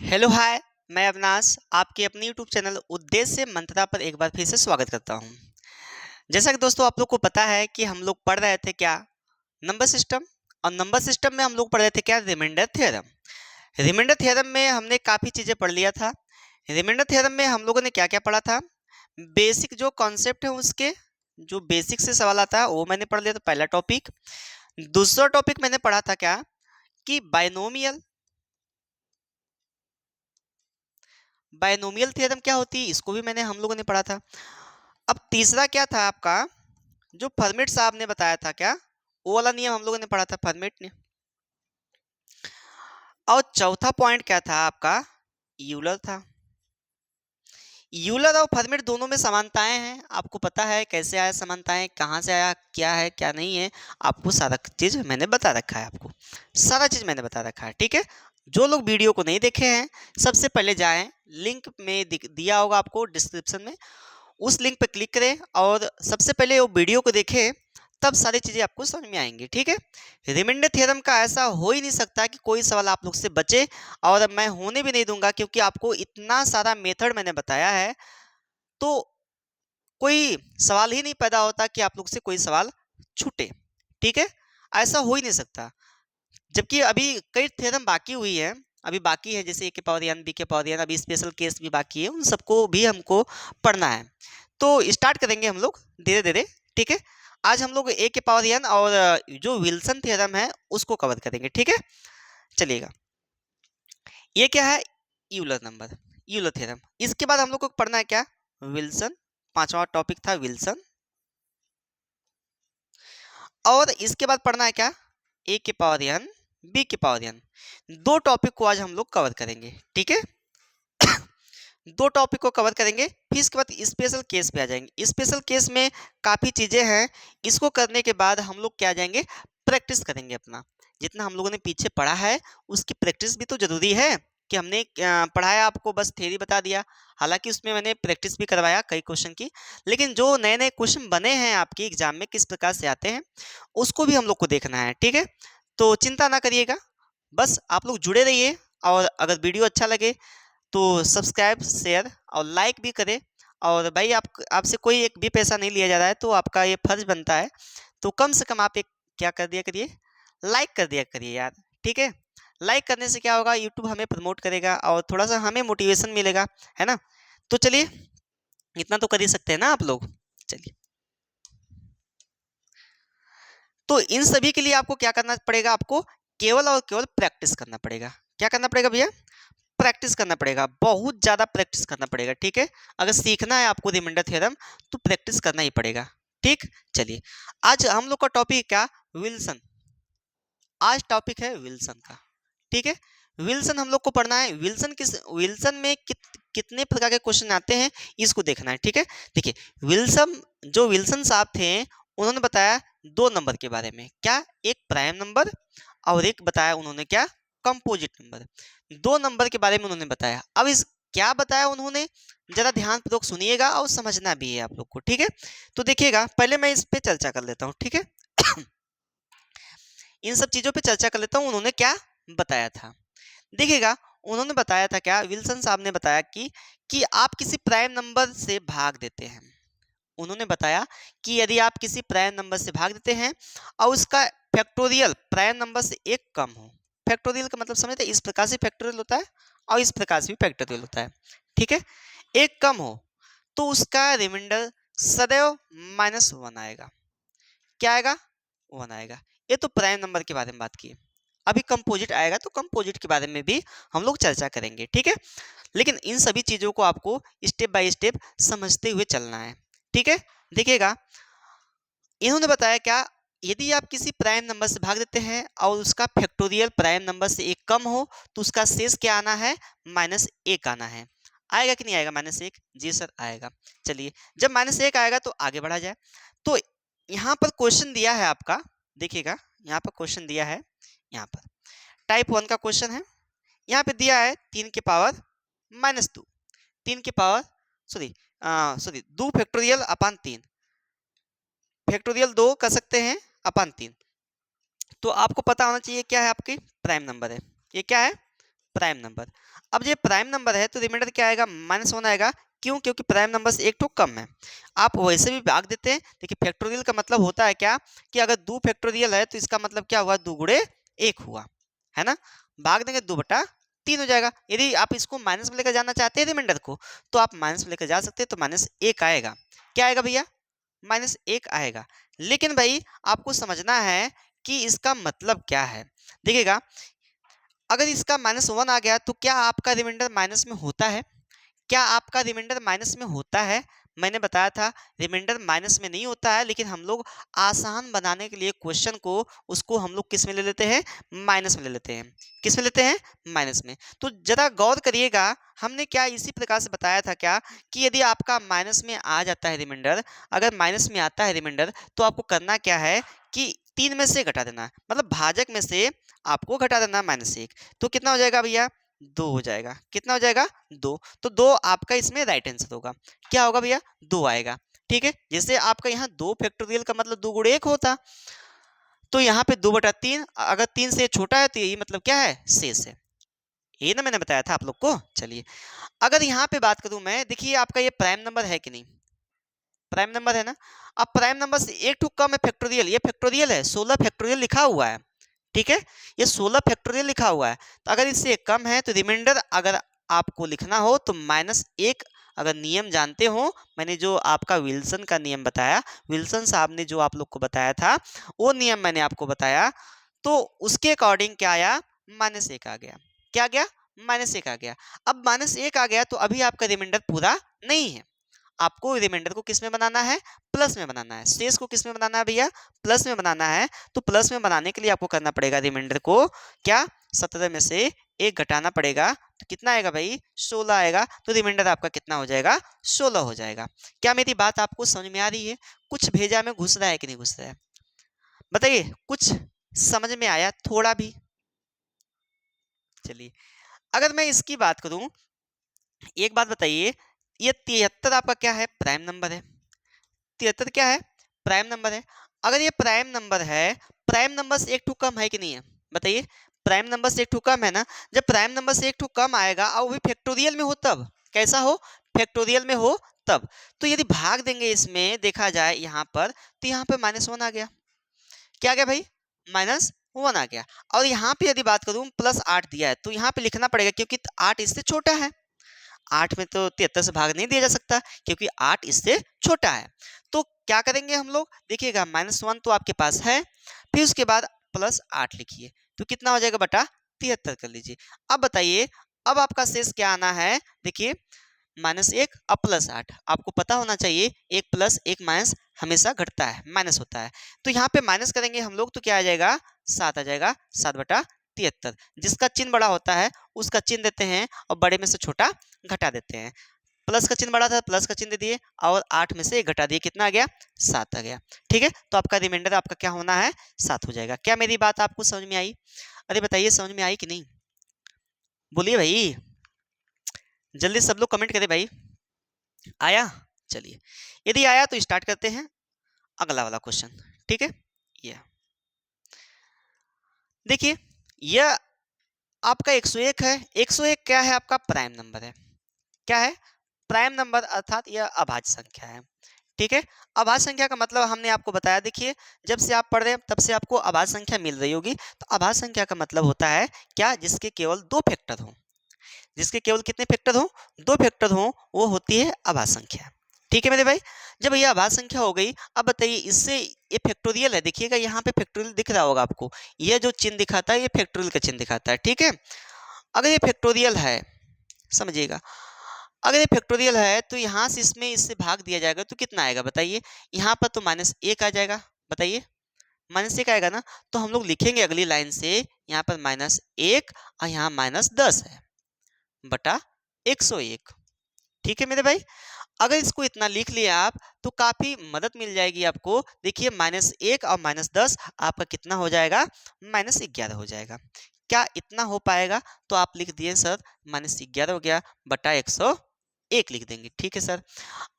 Hello hi. मैं अविनाश आपके अपने यूट्यूब चैनल उद्देश्य मंत्रा पर एक बार फिर से स्वागत करता हूं। जैसा कि दोस्तों आप लोग को पता है कि हम लोग पढ़ रहे थे क्या, नंबर सिस्टम। और नंबर सिस्टम में हम लोग पढ़ रहे थे क्या, रिमाइंडर थ्योरम। रिमाइंडर थ्योरम में हमने काफ़ी चीज़ें पढ़ लिया था। रिमाइंडर थ्योरम में हम लोगों ने क्या क्या पढ़ा था, बेसिक जो कॉन्सेप्ट है उसके जो बेसिक से सवाल आता है वो मैंने पढ़ लिया था, पहला टॉपिक। दूसरा टॉपिक मैंने पढ़ा था क्या, कि बायनोमियल। बायनोमियल थ्योरम क्या होती है इसको भी मैंने हम लोगों ने पढ़ा था। अब तीसरा क्या था आपका, जो फर्मेट साहब ने बताया था क्या, वो वाला नियम हम लोगों ने पढ़ा था, फर्मेट ने। और चौथा पॉइंट क्या था आपका, यूलर था। यूलर और फर्मेट दोनों में समानताएं हैं, आपको पता है कैसे आया समानताएं, कहाँ से आया, क्या है क्या नहीं है, आपको सारा चीज मैंने बता रखा है। आपको सारा चीज मैंने बता रखा है, ठीक है। जो लोग वीडियो को नहीं देखे हैं सबसे पहले जाएं, लिंक में दिया होगा आपको डिस्क्रिप्शन में, उस लिंक पे क्लिक करें और सबसे पहले वो वीडियो को देखें, तब सारी चीज़ें आपको समझ में आएंगी, ठीक है। रिमाइंडर थ्योरम का ऐसा हो ही नहीं सकता कि कोई सवाल आप लोग से बचे, और मैं होने भी नहीं दूंगा, क्योंकि आपको इतना सारा मेथड मैंने बताया है, तो कोई सवाल ही नहीं पैदा होता कि आप लोग से कोई सवाल छूटे, ठीक है। ऐसा हो ही नहीं सकता। जबकि अभी कई थ्योरम बाकी हुई है, अभी बाकी है, जैसे ए के पावर एन, बी के पावर एन, अभी स्पेशल केस भी बाकी है, उन सबको भी हमको पढ़ना है। तो स्टार्ट करेंगे हम लोग धीरे धीरे, ठीक है। आज हम लोग ए के पावर एन और जो विल्सन थ्योरम है उसको कवर करेंगे, ठीक है। चलिएगा, ये क्या है, यूलर नंबर, यूलर थ्योरम। इसके बाद हम लोग को पढ़ना है क्या, विल्सन। पांचवा टॉपिक था विल्सन। और इसके बाद पढ़ना है क्या, ए के पावर एन, बी के पावर एन। दो टॉपिक को आज हम लोग कवर करेंगे, ठीक है। दो टॉपिक को कवर करेंगे, फिर इसके बाद स्पेशल केस पे आ जाएंगे। स्पेशल केस में काफ़ी चीज़ें हैं, इसको करने के बाद हम लोग क्या जाएंगे, प्रैक्टिस करेंगे अपना। जितना हम लोगों ने पीछे पढ़ा है उसकी प्रैक्टिस भी तो जरूरी है, कि हमने पढ़ाया आपको बस थ्योरी बता दिया, हालांकि उसमें मैंने प्रैक्टिस भी करवाया कई क्वेश्चन की। लेकिन जो नए नए क्वेश्चन बने हैं आपके एग्जाम में, किस प्रकार से आते हैं उसको भी हम लोग को देखना है, ठीक है। तो चिंता ना करिएगा, बस आप लोग जुड़े रहिए। और अगर वीडियो अच्छा लगे तो सब्सक्राइब, शेयर और लाइक भी करें। और भाई आपसे कोई एक भी पैसा नहीं लिया जा रहा है, तो आपका ये फर्ज बनता है, तो कम से कम आप एक क्या कर दिया करिए, लाइक कर दिया करिए यार, ठीक है। लाइक करने से क्या होगा, यूट्यूब हमें प्रमोट करेगा और थोड़ा सा हमें मोटिवेशन मिलेगा, है ना। तो चलिए, इतना तो कर ही सकते हैं ना आप लोग। चलिए, तो इन सभी के लिए आपको क्या करना पड़ेगा, आपको केवल और केवल प्रैक्टिस करना पड़ेगा। क्या करना पड़ेगा भैया, प्रैक्टिस करना पड़ेगा, बहुत ज़्यादा प्रैक्टिस करना पड़ेगा, ठीक है। अगर सीखना है आपको रिमाइंडर थ्योरम, तो प्रैक्टिस करना ही पड़ेगा, ठीक। चलिए, आज हम लोग का टॉपिक क्या, विल्सन। आज टॉपिक है विल्सन का, ठीक है। विल्सन हम लोग को पढ़ना है। विल्सन में कितने प्रकार के क्वेश्चन आते हैं इसको देखना है, ठीक है। देखिए, विल्सन साहब थे, उन्होंने बताया दो नंबर के बारे में, क्या, एक प्राइम नंबर और एक बताया उन्होंने क्या, कंपोजिट नंबर। दो नंबर के बारे में उन्होंने बताया। अब इस क्या बताया उन्होंने, जरा ध्यान पूर्वक सुनिएगा और समझना भी है आप लोग को, ठीक है। तो देखिएगा, पहले मैं इस पे चर्चा कर लेता हूँ, ठीक है। इन सब चीजों पे चर्चा कर लेता हूँ, उन्होंने क्या बताया था। देखिएगा, उन्होंने बताया था क्या, विल्सन साहब ने बताया कि आप किसी प्राइम नंबर से भाग देते हैं। उन्होंने बताया कि यदि आप किसी प्राइम नंबर से भाग देते हैं और उसका फैक्टोरियल प्राइम नंबर से एक कम हो, फैक्टोरियल का मतलब समझते हैं, इस प्रकार से फैक्टोरियल होता है और इस प्रकार से भी फैक्टोरियल होता है, ठीक है। एक कम हो तो उसका रिमाइंडर सदैव -1 आएगा। क्या आएगा, 1 आएगा। ये तो प्राइम नंबर के बारे में बात की। अभी कंपोजिट आएगा तो कंपोजिट के बारे में भी हम लोग चर्चा करेंगे, ठीक है। लेकिन इन सभी चीजों को आपको स्टेप बाय स्टेप समझते हुए चलना है, ठीक है। देखिएगा, इन्होंने बताया क्या, यदि आप किसी प्राइम नंबर से भाग देते हैं और उसका फैक्टोरियल प्राइम नंबर से एक कम हो, तो उसका शेष क्या आना है, -1 आना है। आएगा कि नहीं आएगा -1, जी सर आएगा। चलिए, जब -1 आएगा तो आगे बढ़ा जाए। तो यहाँ पर क्वेश्चन दिया है आपका, देखिएगा, यहाँ पर क्वेश्चन दिया है, यहाँ पर टाइप 1 का क्वेश्चन है। यहाँ पे दिया है 3 के पावर -2, 3 के पावर सॉरी सॉरी 2 फैक्टोरियल अपान 3, फैक्टोरियल 2 कर सकते हैं अपान 3। तो आपको पता होना चाहिए क्या है, आपकी प्राइम नंबर है, ये क्या है, प्राइम नंबर। अब ये प्राइम नंबर है तो रिमाइंडर क्या आएगा, -1 आएगा। क्यों? क्योंकि प्राइम नंबर से एक तो कम है। आप वैसे भी भाग देते हैं। देखिए फैक्टोरियल का मतलब होता है क्या कि अगर 2 फैक्टोरियल है तो इसका मतलब क्या हुआ, 2 गुणे 1 हुआ, है ना। भाग देंगे 2/3 हो जाएगा। यदि आप इसको माइनस में लेकर जाना चाहते हैं रिमाइंडर को, तो आप माइनस में लेकर जा सकते हैं, तो -1 आएगा। क्या आएगा भैया, -1 आएगा। लेकिन भाई आपको समझना है कि इसका मतलब क्या है। देखिएगा, अगर इसका -1 आ गया तो क्या आपका रिमाइंडर माइनस में होता है? क्या आपका रिमाइंडर माइनस में होता है? मैंने बताया था रिमाइंडर माइनस में नहीं होता है, लेकिन हम लोग आसान बनाने के लिए क्वेश्चन को उसको हम लोग किस में ले लेते हैं, माइनस में ले लेते हैं। किस में लेते हैं, माइनस में। तो जरा गौर करिएगा, हमने क्या इसी प्रकार से बताया था क्या कि यदि आपका माइनस में आ जाता है रिमाइंडर, अगर माइनस में आता है रिमाइंडर, तो आपको करना क्या है कि 3 में से घटा देना है, मतलब भाजक में से आपको घटा देना -1। तो कितना हो जाएगा भैया, 2 हो जाएगा। कितना हो जाएगा, 2। तो 2 आपका इसमें राइट आंसर होगा। क्या होगा भैया, 2 आएगा। ठीक है, जैसे आपका यहाँ 2 फैक्टोरियल का मतलब 2 गुणे 1 होता, तो यहाँ पे 2/3, अगर 3 से छोटा है तो यही मतलब क्या है, शेष है। ये ना मैंने बताया था आप लोग को। चलिए, अगर यहाँ पे बात करूं मैं, देखिए आपका ये प्राइम नंबर है कि नहीं, प्राइम नंबर है ना। अब प्राइम नंबर से एक टू कम है फैक्टोरियल, ये फैक्टोरियल है, 16 फैक्टोरियल लिखा हुआ है। ठीक है, ये 16 फैक्टोरियल लिखा हुआ है। तो अगर इससे कम है तो रिमाइंडर अगर आपको लिखना हो तो -1, अगर नियम जानते हो, मैंने जो आपका विल्सन का नियम बताया, विल्सन साहब ने जो आप लोग को बताया था, वो नियम मैंने आपको बताया, तो उसके अकॉर्डिंग क्या आया, -1 आ गया। क्या आ गया, -1 आ गया। अब -1 आ गया तो अभी आपका रिमाइंडर पूरा नहीं है। आपको रिमाइंडर को किस में बनाना है, प्लस में बनाना है। शेष को किस में बनाना है भैया, प्लस में बनाना है। तो प्लस में बनाने के लिए आपको करना पड़ेगा रिमाइंडर को क्या, 17 में से 1 घटाना पड़ेगा। तो कितना आएगा भाई, 16 आएगा। तो रिमाइंडर आपका कितना हो जाएगा, 16 हो जाएगा। क्या मेरी बात आपको समझ में आ रही है? कुछ भेजा में घुस रहा है कि नहीं घुस रहा है, बताइए, कुछ समझ में आया थोड़ा भी? चलिए, अगर मैं इसकी बात करूं, एक बात बताइए, ये 73 आपका क्या है, प्राइम नंबर है। 73 क्या है, प्राइम नंबर है। अगर ये प्राइम नंबर है, प्राइम नंबर से एक टू कम है कि नहीं है, बताइए। प्राइम नंबर से एक टू कम है ना। जब प्राइम नंबर से एक टू कम आएगा और वो भी फैक्टोरियल में हो तब, कैसा हो, फैक्टोरियल में हो तब। तो यदि भाग देंगे इसमें देखा जाए यहाँ पर, तो यहाँ पे -1 आ गया। क्या आ गया भाई, -1 आ गया। और यहाँ पे यदि बात करूँ +8 दिया है, तो यहाँ पे लिखना पड़ेगा क्योंकि 8 इससे छोटा है। 8 में तो 73 से भाग नहीं दिया जा सकता क्योंकि 8 इससे छोटा है। तो क्या करेंगे हम लोग, देखिएगा -1 तो आपके पास है, फिर उसके बाद +8 लिखिए, तो कितना हो जाएगा बटा 73 कर लीजिए। अब बताइए, अब आपका शेष क्या आना है, देखिए -1 अब +8, आपको पता होना चाहिए 1 प्लस 1 माइनस हमेशा घटता है, माइनस होता है। तो यहाँ पे माइनस करेंगे हम लोग तो क्या आ जाएगा, 7 आ जाएगा, 7/73। जिसका चिन्ह बड़ा होता है उसका चिन्ह देते हैं और बड़े में से छोटा घटा देते हैं। प्लस का चिन्ह बड़ा था, प्लस का चिन्ह दे दिए और 8 में से 1 घटा दिए, कितना आ गया, 7 आ गया। ठीक है, तो आपका रिमाइंडर आपका क्या होना है, 7 हो जाएगा। क्या मेरी बात आपको समझ में आई? अरे बताइए समझ में आई कि नहीं, बोलिए भाई, जल्दी सब लोग कमेंट करें भाई, आया? चलिए, यदि आया तो स्टार्ट करते हैं अगला वाला क्वेश्चन। ठीक है, ये देखिए, यह आपका 101 है। 101 क्या है, आपका प्राइम नंबर है। क्या है, प्राइम नंबर, अर्थात यह अभाज्य संख्या है। ठीक है, अभाज्य संख्या का मतलब हमने आपको बताया, देखिए जब से आप पढ़ रहे हैं तब से आपको अभाज्य संख्या मिल रही होगी। तो अभाज्य संख्या का मतलब होता है क्या, जिसके केवल 2 फैक्टर हो, जिसके केवल कितने फैक्टर हो, 2 फैक्टर हो, वो होती है अभाज्य संख्या। ठीक है मेरे भाई, जब ये अभाज्य संख्या हो गई, अब बताइए इससे ये फैक्टोरियल है, देखिएगा यहाँ पे फैक्टोरियल दिख रहा होगा आपको, ये जो चिन्ह दिखाता है ये फैक्टोरियल का चिन्ह दिखाता है। ठीक है, अगर ये फैक्टोरियल है, समझिएगा, अगर ये फैक्टोरियल है तो यहाँ से इसमें इससे भाग दिया जाएगा तो कितना आएगा बताइए, यहाँ पर तो -1 आ जाएगा, बताइए -1 आएगा ना। तो हम लोग लिखेंगे अगली लाइन से, यहाँ पर -1 और यहाँ -10 है बटा 101। ठीक है मेरे भाई, अगर इसको इतना लिख लिया आप तो काफी मदद मिल जाएगी आपको। देखिए -1 और -10 आपका कितना हो जाएगा, -11 हो जाएगा। क्या इतना हो पाएगा? तो आप लिख दिए सर -11 हो गया बटा 101 लिख देंगे। ठीक है सर,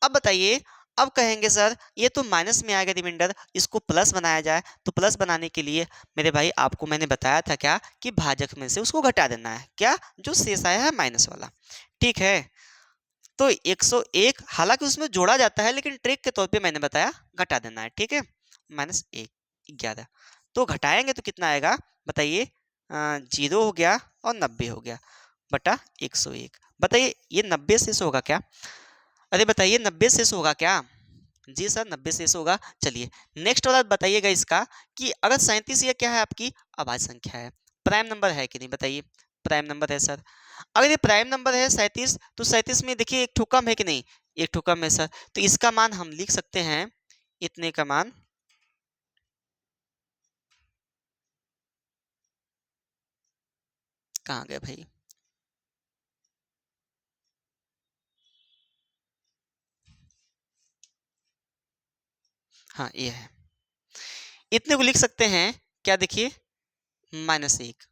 अब बताइए, अब कहेंगे सर ये तो माइनस में आएगा रिमाइंडर, इसको प्लस बनाया जाए। तो प्लस बनाने के लिए मेरे भाई आपको मैंने बताया था क्या कि भाजक में से उसको घटा देना है, क्या जो शेष आया है माइनस वाला, ठीक है। तो 101 हालांकि उसमें जोड़ा जाता है लेकिन ट्रिक के तौर पे मैंने बताया घटा देना है, ठीक है। माइनस 11 तो घटाएंगे तो कितना आएगा बताइए, 0 हो गया और 90 हो गया बटा 101। बताइए ये 90 शेष होगा क्या? अरे बताइए 90 शेष होगा क्या? जी सर 90 शेष होगा। चलिए नेक्स्ट वाला बताइएगा इसका कि अगर 37 ये क्या है आपकी अभाज्य संख्या है, प्राइम नंबर है कि नहीं बताइए? प्राइम नंबर है सर। अगर ये प्राइम नंबर है 37 तो 37 में देखिए एक ठो कम है कि नहीं? एक ठो कम है सर। तो इसका मान हम लिख सकते हैं, इतने का मान कहाँ गया भाई? हाँ ये है, इतने को लिख सकते हैं क्या? देखिए -1,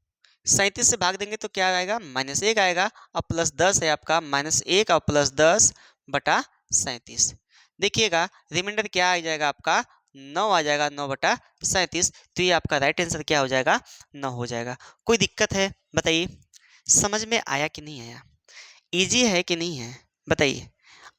37 से भाग देंगे तो क्या आएगा? -1 आएगा और प्लस 10 है आपका, -1 और प्लस 10 बटा 37। देखिएगा रिमाइंडर क्या आ जाएगा आपका? 9 आ जाएगा, 9 बटा 37। तो ये आपका राइट आंसर क्या हो जाएगा? 9 हो जाएगा। कोई दिक्कत है बताइए? समझ में आया कि नहीं आया? इजी है कि नहीं है बताइए?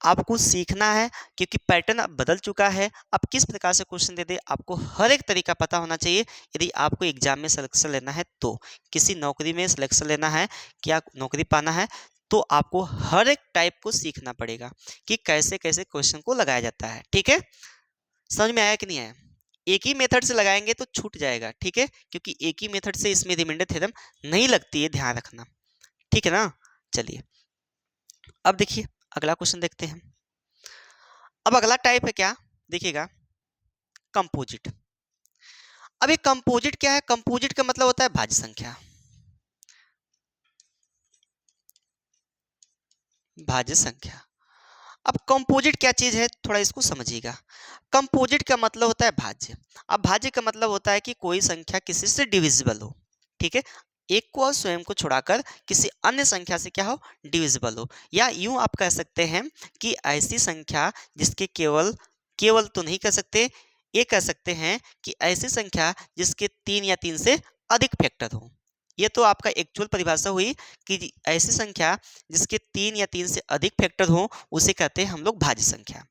आपको सीखना है क्योंकि पैटर्न अब बदल चुका है। अब किस प्रकार से क्वेश्चन दे दे आपको हर एक तरीका पता होना चाहिए। यदि आपको एग्जाम में सिलेक्शन लेना है तो, किसी नौकरी में सिलेक्शन लेना है, क्या नौकरी पाना है, तो आपको हर एक टाइप को सीखना पड़ेगा कि कैसे कैसे क्वेश्चन को लगाया जाता है, ठीक है। समझ में आया कि नहीं आया? एक ही मेथड से लगाएंगे तो छूट जाएगा, ठीक है, क्योंकि एक ही मेथड से इसमें रिमाइंडर थ्योरम नहीं लगती है, ध्यान रखना, ठीक है ना। चलिए अब देखिए अगला क्वेश्चन देखते हैं। अब अगला टाइप है क्या, देखिएगा, कंपोजिट। अब ये कंपोजिट क्या है? कंपोजिट का मतलब होता है भाज्य संख्या, भाज्य संख्या। अब कंपोजिट क्या चीज है थोड़ा इसको समझिएगा। कंपोजिट का मतलब होता है भाज्य। अब भाज्य का मतलब होता है कि कोई संख्या किसी से डिविजिबल हो, ठीक है, एक को और स्वयं को छुड़ाकर किसी अन्य संख्या से क्या हो? डिविजिबल हो। या यूं आप कह सकते हैं कि ऐसी संख्या जिसके केवल, केवल तो नहीं कह सकते, ये कह सकते हैं कि ऐसी संख्या जिसके 3 या 3 से अधिक फैक्टर हो। ये तो आपका एक्चुअल परिभाषा हुई कि ऐसी संख्या जिसके 3 या 3 से अधिक फैक्टर हो उसे कहते हैं हम लोग भाज्य संख्या।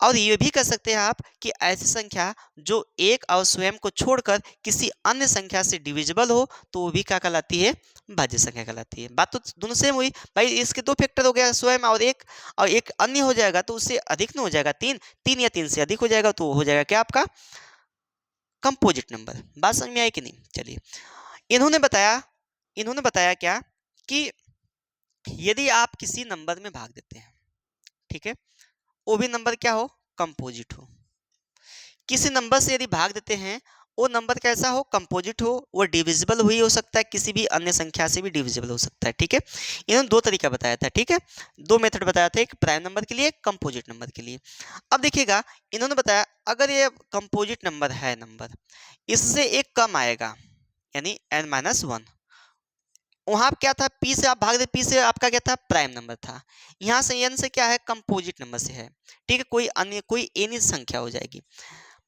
और ये भी कह सकते हैं आप कि ऐसी संख्या जो एक और स्वयं को छोड़कर किसी अन्य संख्या से डिविजिबल हो तो वो भी क्या कहलाती है? भाज्य संख्या कहलाती है। बात तो दोनों सेम हुई भाई, इसके दो फैक्टर हो गया, स्वयं और एक अन्य हो जाएगा तो उससे अधिक न हो जाएगा, 3, 3 या 3 से अधिक हो जाएगा तो हो जाएगा क्या आपका? Composite number. बात समझ में आई कि नहीं? चलिए इन्होंने बताया, इन्होंने बताया क्या कि यदि आप किसी नंबर में भाग देते हैं, ठीक है, वो भी नंबर क्या हो? कंपोजिट हो। किसी नंबर से यदि भाग देते हैं, वो नंबर कैसा हो? कंपोजिट हो, वो डिविजिबल भी हो सकता है, किसी भी अन्य संख्या से भी डिविजिबल हो सकता है, ठीक है। इन्होंने दो तरीका बताया था, ठीक है, दो मेथड बताया था, एक प्राइम नंबर के लिए, एक कंपोजिट नंबर के लिए। अब देखिएगा इन्होंने बताया अगर ये कंपोजिट नंबर है, नंबर इससे एक कम आएगा यानी n-1, वहां क्या था? पी से आप भाग दे, पी से आपका क्या था? प्राइम नंबर था। यहाँ से एन से क्या है? कंपोजिट नंबर से है, ठीक है, कोई अन्य कोई एनी संख्या हो जाएगी,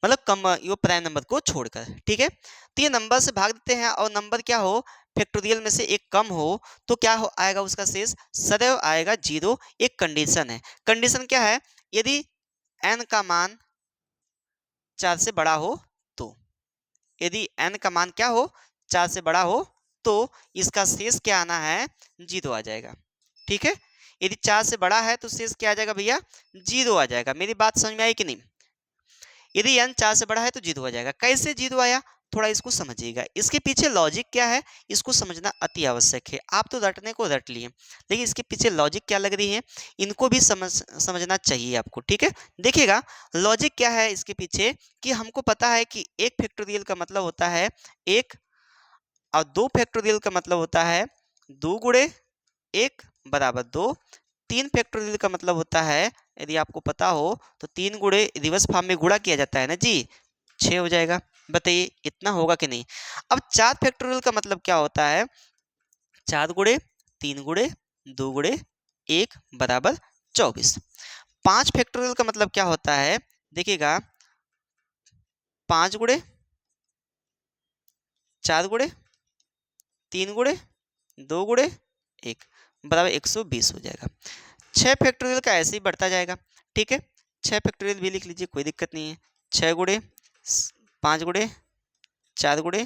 मतलब कम यो प्राइम नंबर को छोड़कर, ठीक है। तो ये नंबर से भाग देते हैं और नंबर क्या हो? फैक्टोरियल में से एक कम हो तो क्या हो आएगा उसका शेष? सदैव आएगा 0। एक कंडीशन है, कंडीशन क्या है? यदि n का मान 4 से बड़ा हो तो, यदि n का मान क्या हो? 4 से बड़ा हो तो इसका शेष क्या आना है? 0 आ जाएगा, ठीक है। यदि 4 से बड़ा है तो शेष क्या आ जाएगा भैया? 0 आ जाएगा। मेरी बात समझ में आई कि नहीं? यदि n 4 से बड़ा है तो 0 आ जाएगा। कैसे 0 आया? थोड़ा इसको समझिएगा, इसके पीछे लॉजिक क्या है इसको समझना अति आवश्यक है। आप तो रटने को रट लिए, लेकिन इसके पीछे लॉजिक क्या लग रही है इनको भी समझना चाहिए आपको, ठीक है। देखिएगा लॉजिक क्या है इसके पीछे, कि हमको पता है कि एक फैक्टोरियल का मतलब होता है एक, और दो फैक्टोरियल का मतलब होता है 2 गुणे 1 बराबर 2। 3 फैक्टोरियल का मतलब होता है, यदि आपको पता हो तो 3 गुणे रिवर्स फॉर्म में गुणा किया जाता है ना जी, 6 हो जाएगा। बताइए इतना होगा कि नहीं? अब 4 फैक्टोरियल का मतलब क्या होता है? 4 गुणे 3 गुणे 2 गुणे 1 बराबर 24। 5 फैक्टोरियल का मतलब क्या होता है, देखिएगा 5 गुणे 4 गुणे 3 गुणे 2 गुणे 1 बराबर 120 हो जाएगा। 6 फैक्टोरियल का ऐसे ही बढ़ता जाएगा, ठीक है। 6 फैक्टोरियल भी लिख लीजिए, कोई दिक्कत नहीं है। 6 गुणे 5 गुणे 4 गुणे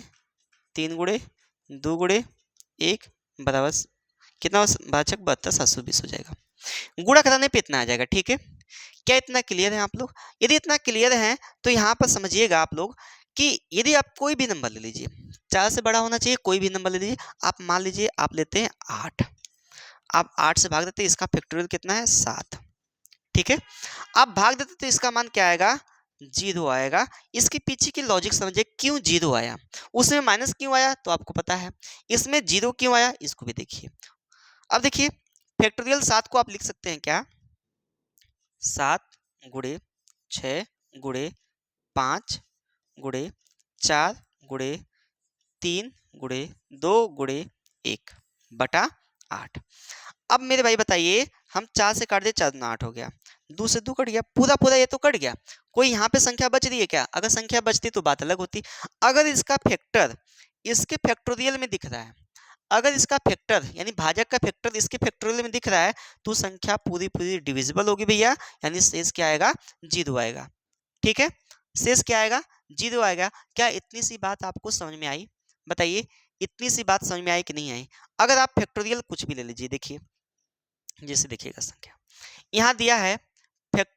3 गुणे 2 गुणे 1 बराबर कितना, भाजक 72 720 हो जाएगा। गुणा कराने पे इतना आ जाएगा, ठीक है। क्या इतना क्लियर है आप लोग? यदि इतना क्लियर है तो यहाँ पर समझिएगा आप लोग कि यदि आप कोई भी नंबर ले लीजिए, 4 से बड़ा होना चाहिए, कोई भी नंबर ले लीजिए। आप मान लीजिए आप लेते हैं 8, आप 8 से भाग देते हैं, इसका फैक्टोरियल कितना है 7, ठीक है। आप भाग देते तो इसका मान क्या आएगा, 0 आएगा। इसके पीछे की लॉजिक समझिए, क्यों 0 आया, उसमें माइनस क्यों आया तो आपको पता है, इसमें 0 क्यों आया इसको भी देखिए। अब देखिए फैक्टोरियल 7 को आप लिख सकते हैं क्या, 7 गुणे 6 गुणे 5 गुणे 4 गुणे 3 गुणे 2 गुणे 1 बटा 8। अब मेरे भाई बताइए, हम 4 से काट दिए, 4 दूना 8 हो गया, 2 से 2 कट गया, पूरा पूरा ये तो कट गया। कोई यहाँ पे संख्या बच रही है क्या? अगर संख्या बचती तो बात अलग होती। अगर इसका फैक्टर इसके फैक्टोरियल में दिख रहा है, अगर इसका फैक्टर यानी भाजक का फैक्टर इसके फैक्टोरियल में दिख रहा है, तो संख्या पूरी पूरी डिविजिबल होगी भैया, यानी शेष क्या आएगा, 0 आएगा, ठीक है। शेष क्या आएगा, 0 आएगा। क्या इतनी सी बात आपको समझ में आई? बताइए, इतनी सी बात समझ में आई कि नहीं आई? अगर आप फैक्टोरियल कुछ भी ले लीजिए, देखिए जैसे देखिएगा संख्या यहाँ दिया है,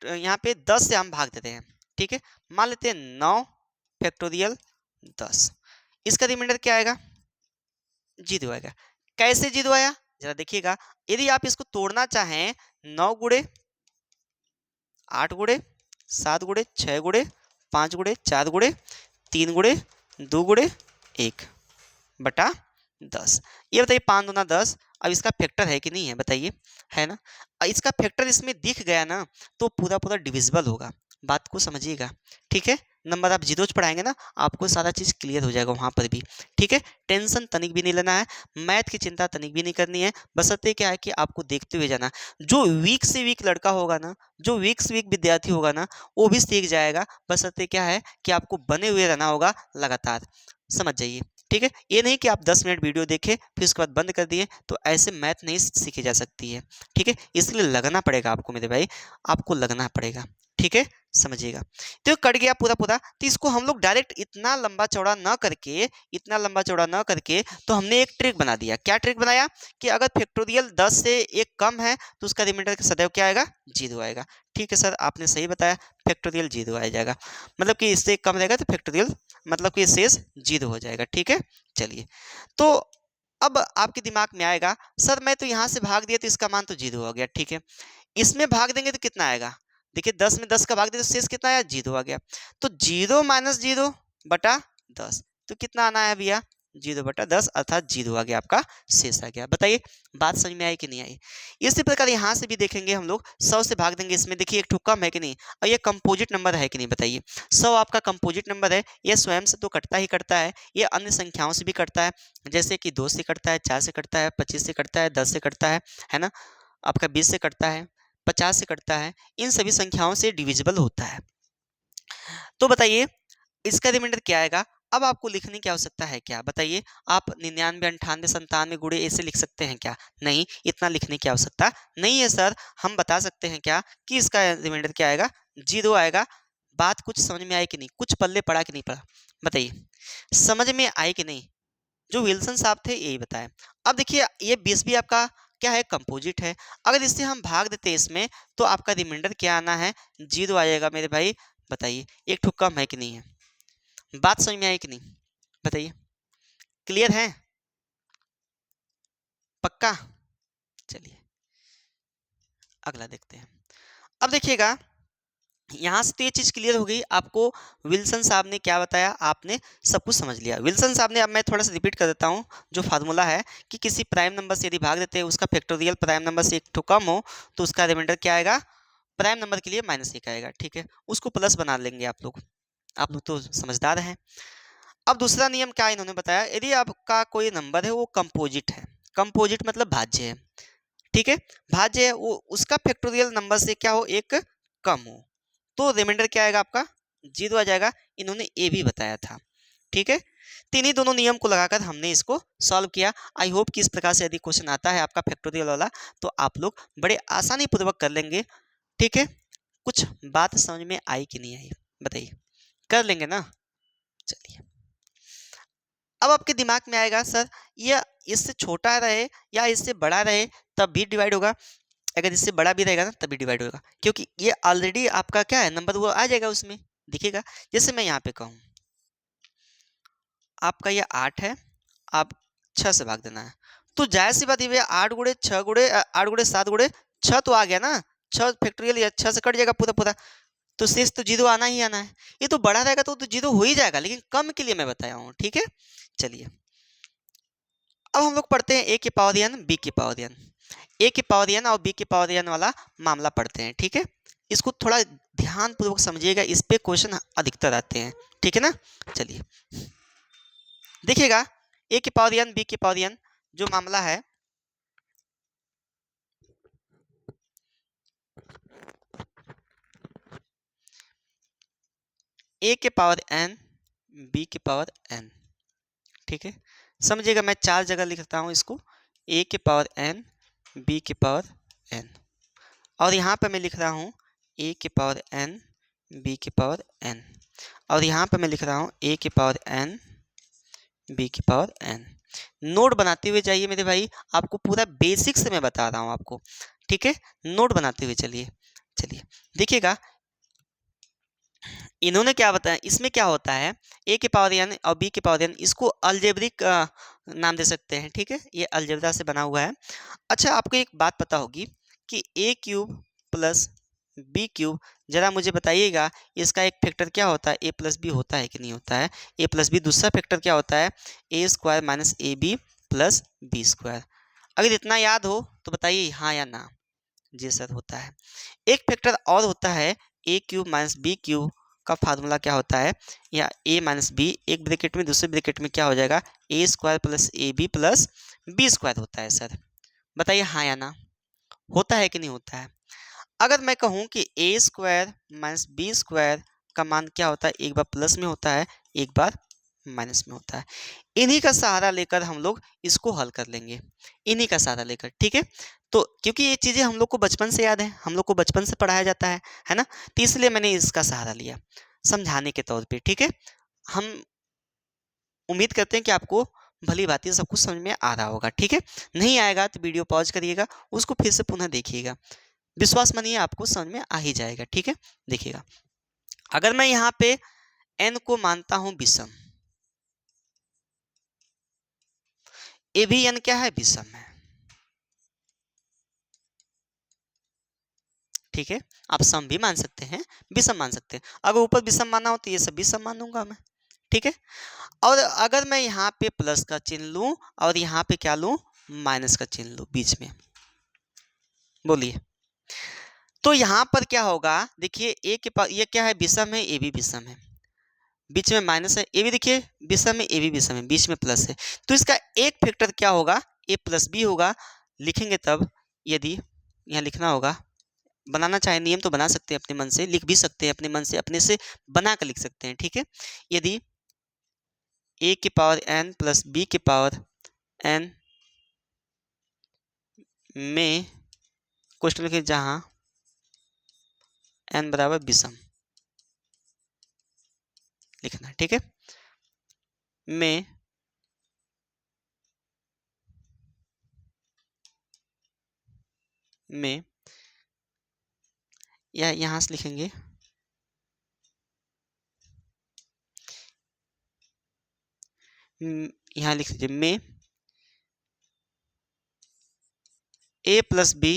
यहाँ पे 10 से हम भाग देते हैं, ठीक है। मान लेते हैं 9 फैक्टोरियल 10, इसका रिमाइंडर क्या आएगा, 0 आएगा। कैसे 0 आया जरा देखिएगा। यदि आप इसको तोड़ना चाहें, 9 गुणे 8 गुणे 7 गुणे 6 गुणे 5 गुणे 4 गुणे 3 गुणे 2 गुणे 1 बटा 10। ये बताइए 5 दूना 10। अब इसका फैक्टर है कि नहीं है बताइए, है ना। इसका फैक्टर इसमें दिख गया ना, तो पूरा पूरा डिविजिबल होगा। बात को समझिएगा, ठीक है। नंबर आप जीरोज पढ़ाएंगे ना, आपको सारा चीज़ क्लियर हो जाएगा वहाँ पर भी, ठीक है। टेंशन तनिक भी नहीं लेना है, मैथ की चिंता तनिक भी नहीं करनी है। बशर्ते क्या है कि आपको देखते हुए जाना। जो वीक से वीक लड़का होगा ना, जो वीक से वीक विद्यार्थी होगा ना, वो भी सीख जाएगा। बशर्ते क्या है कि आपको बने हुए रहना होगा लगातार, समझ जाइए, ठीक है। ये नहीं कि आप 10 मिनट वीडियो देखें फिर उसके बाद बंद कर दिए, तो ऐसे मैथ नहीं सीखी जा सकती है, ठीक है। इसलिए लगना पड़ेगा आपको मेरे भाई, आपको लगना पड़ेगा, ठीक है, समझिएगा। तो कट गया पूरा पूरा। तो इसको हम लोग डायरेक्ट इतना लंबा चौड़ा ना करके, इतना लंबा चौड़ा ना करके, तो हमने एक ट्रिक बना दिया। क्या ट्रिक बनाया कि अगर फैक्टोरियल 10 से 1 कम है तो उसका रिमाइंडर सदैव क्या आएगा, 0 आएगा। ठीक है सर, आपने सही बताया, फैक्टोरियल 0 आ जाएगा। मतलब कि इससे कम रहेगा तो फैक्टोरियल मतलब कि शेष 0 हो जाएगा, ठीक है। चलिए, तो अब आपके दिमाग में आएगा, सर मैं तो यहाँ से भाग दिया तो इसका मान तो 0 हो गया, ठीक है। इसमें भाग देंगे तो कितना आएगा, देखिए 10 में 10 का भाग दिया तो शेष कितना आया, 0 आ गया। तो 0 माइनस 0 बटा 10, तो कितना आना है भैया, 0 बटा 10, अर्थात 0 आ गया, आपका शेष आ गया। बताइए बात समझ में आई कि नहीं आई? इसी प्रकार यहाँ से भी देखेंगे हम लोग, 100 से भाग देंगे, इसमें देखिए एक ठो कम है कि नहीं, और ये कंपोजिट नंबर है कि नहीं बताइए। 100 आपका कंपोजिट नंबर है, ये स्वयं से तो कटता ही कटता है, ये अन्य संख्याओं से भी कटता है, जैसे कि 2 से कटता है, 4 से कटता है, 25 से कटता है, 10 से कटता है ना, आपका 20 से कटता है, 50 से कटता है, इन सभी संख्याओं से डिविजिबल होता है। तो बताइए इसका रिमाइंडर क्या आएगा? अब आपको लिखने की आवश्यकता है क्या बताइए? आप 99 98 97 गुणे ऐसे लिख सकते हैं क्या? नहीं, इतना लिखने की आवश्यकता नहीं है सर। हम बता सकते हैं क्या कि इसका रिमाइंडर क्या आएगा, 0 आएगा। बात कुछ समझ में आई कि नहीं, कुछ पल्ले पड़ा कि नहीं पड़ा, बताइए समझ में आई कि नहीं? जो विल्सन साहब थे यही बताया। अब देखिए ये 20 भी आपका क्या है, कंपोजिट है। अगर इससे हम भाग देते हैं इसमें, तो आपका रिमाइंडर क्या आना है, 0 आ जाएगा मेरे भाई। बताइए एक ठो कम है कि नहीं है? बात समझ में आई कि नहीं बताइए, क्लियर है, पक्का? चलिए अगला देखते हैं। अब देखिएगा यहाँ से तो ये चीज़ क्लियर हो गई आपको, विल्सन साहब ने क्या बताया, आपने सब कुछ समझ लिया। विल्सन साहब ने, अब मैं थोड़ा सा रिपीट कर देता हूँ, जो फार्मूला है कि किसी प्राइम नंबर से यदि भाग देते हैं, उसका फैक्टोरियल प्राइम नंबर से एक ठो कम हो, तो उसका रिमाइंडर क्या आएगा, प्राइम नंबर के लिए -1 आएगा, ठीक है। उसको प्लस बना लेंगे आप लोग तो समझदार हैं। अब दूसरा नियम क्या इन्होंने बताया, यदि आपका कोई नंबर है वो कंपोजिट है, कंपोजिट मतलब भाज्य है, ठीक है, भाज्य है वो उसका फैक्टोरियल नंबर से क्या हो, एक कम हो, तो रिमाइंडर क्या आएगा आपका, 0 आ जाएगा। इन्होंने ए भी बताया था। ठीक है, तो इन्हीं दोनों नियम को लगाकर हमने इसको सॉल्व किया। आई होप कि इस प्रकार से यदि क्वेश्चन आता है आपका फैक्टोरियल वाला, तो आप लोग बड़े आसानी पूर्वक कर लेंगे। ठीक है, कुछ बात समझ में आई कि नहीं आई बताइए, कर लेंगे ना। चलिए, अब आपके दिमाग में आएगा सर ये इससे छोटा रहे या इससे बड़ा रहे तब भी डिवाइड होगा, अगर इससे बड़ा भी रहेगा ना तब भी डिवाइड होगा, क्योंकि ये ऑलरेडी आपका क्या है नंबर, वो आ जाएगा उसमें दिखेगा। जैसे मैं यहाँ पे कहूँ आपका ये 8 है, आप 6 से भाग देना है, तो जाहिर सी बात ये 8 गुणे 6 गुणे 8 गुणे 7 गुणे 6 तो आ गया ना, 6 फैक्टोरियल या 6 से कट जाएगा पूरा पूरा, तो शेष तो 0 आना ही आना है। ये तो बड़ा रहेगा तो 0 हो ही जाएगा, लेकिन कम के लिए मैं बताया हूँ। ठीक है, चलिए अब हम लोग पढ़ते हैं ए की पावर n बी की पावर n, ए की पावर n और बी की पावर n वाला मामला पढ़ते हैं। ठीक है, इसको थोड़ा ध्यान पूर्वक समझिएगा, इस पे क्वेश्चन अधिकतर आते हैं। ठीक है ना, चलिए देखिएगा ए की पावर n बी की पावर n जो मामला है, ए के पावर n बी की पावर n। ठीक है, समझिएगा मैं 4 जगह लिखता हूँ इसको, ए के पावर n बी के पावर n, और यहाँ पे मैं लिख रहा हूँ ए के पावर n बी के पावर n, और यहाँ पे मैं लिख रहा हूँ ए के पावर n बी की पावर n। नोट बनाते हुए जाइए मेरे भाई, आपको पूरा बेसिक से मैं बता रहा हूँ आपको। ठीक है, नोट बनाते हुए चलिए। चलिए देखिएगा इन्होंने क्या बताया, इसमें क्या होता है ए के पावर n और बी के पावर n, इसको अलजेब्रिक नाम दे सकते हैं। ठीक है, ये अलजेब्रा से बना हुआ है। अच्छा आपको एक बात पता होगी कि ए क्यूब प्लस बी क्यूब, जरा मुझे बताइएगा इसका एक फैक्टर क्या होता है, ए प्लस बी होता है कि नहीं होता है। ए प्लस बी दूसरा फैक्टर क्या होता है, A square minus A B plus B square. अगर इतना याद हो तो बताइए हाँ या ना। जी सर होता है। एक फैक्टर और होता है A cube minus B cube का फार्मूला क्या होता है, या ए माइनस बी एक ब्रैकेट में दूसरे ब्रैकेट में क्या हो जाएगा, A square plus A B plus B square होता है। सर बताइए हाँ या ना, होता है कि नहीं होता है। अगर मैं कहूँ कि ए स्क्वायर माइनस बी स्क्वायर का मान क्या होता है, एक बार प्लस में होता है एक बार माइनस में होता है। इन्हीं का सहारा लेकर हम लोग इसको हल कर लेंगे, इन्हीं का सहारा लेकर। ठीक है, तो क्योंकि ये चीज़ें हम लोग को बचपन से याद है, हम लोग को बचपन से पढ़ाया जाता है ना, तो इसलिए मैंने इसका सहारा लिया समझाने के तौर पे। ठीक है, हम उम्मीद करते हैं कि आपको भली भांति सब कुछ समझ में आ रहा होगा। ठीक है, नहीं आएगा तो वीडियो पॉज करिएगा, उसको फिर से पुनः देखिएगा, विश्वास मानिए आपको समझ में आ ही जाएगा। ठीक है, देखिएगा अगर मैं यहाँ पे n को मानता हूँ विषम, ए भी n क्या है, विषम है। ठीक है, आप सम भी मान सकते हैं विषम मान सकते हैं, अगर ऊपर विषम माना हो तो ये सब विषम मानूंगा मैं। ठीक है, और अगर मैं यहाँ पे प्लस का चिन्ह लूं और यहाँ पे क्या लूं, माइनस का चिन्ह लूं बीच में, बोलिए तो यहाँ पर क्या होगा। देखिए ए के पास ये क्या है, विषम है, ए भी विषम है, बीच में माइनस है, ए भी देखिए विषम है, ए भी विषम है, बीच में प्लस है, तो इसका एक फैक्टर क्या होगा, ए प्लस बी होगा। लिखेंगे तब, यदि यहाँ लिखना होगा, बनाना चाहे नियम तो बना सकते हैं अपने मन से, लिख भी सकते हैं अपने मन से, अपने से बना कर लिख सकते हैं। ठीक है, यदि ए की पावर n प्लस बी की पावर n में क्वेश्चन लिखे जहाँ n बराबर विषम लिखना है। ठीक है, में या यहाँ से लिखेंगे यहाँ लिख लीजिए में ए प्लस बी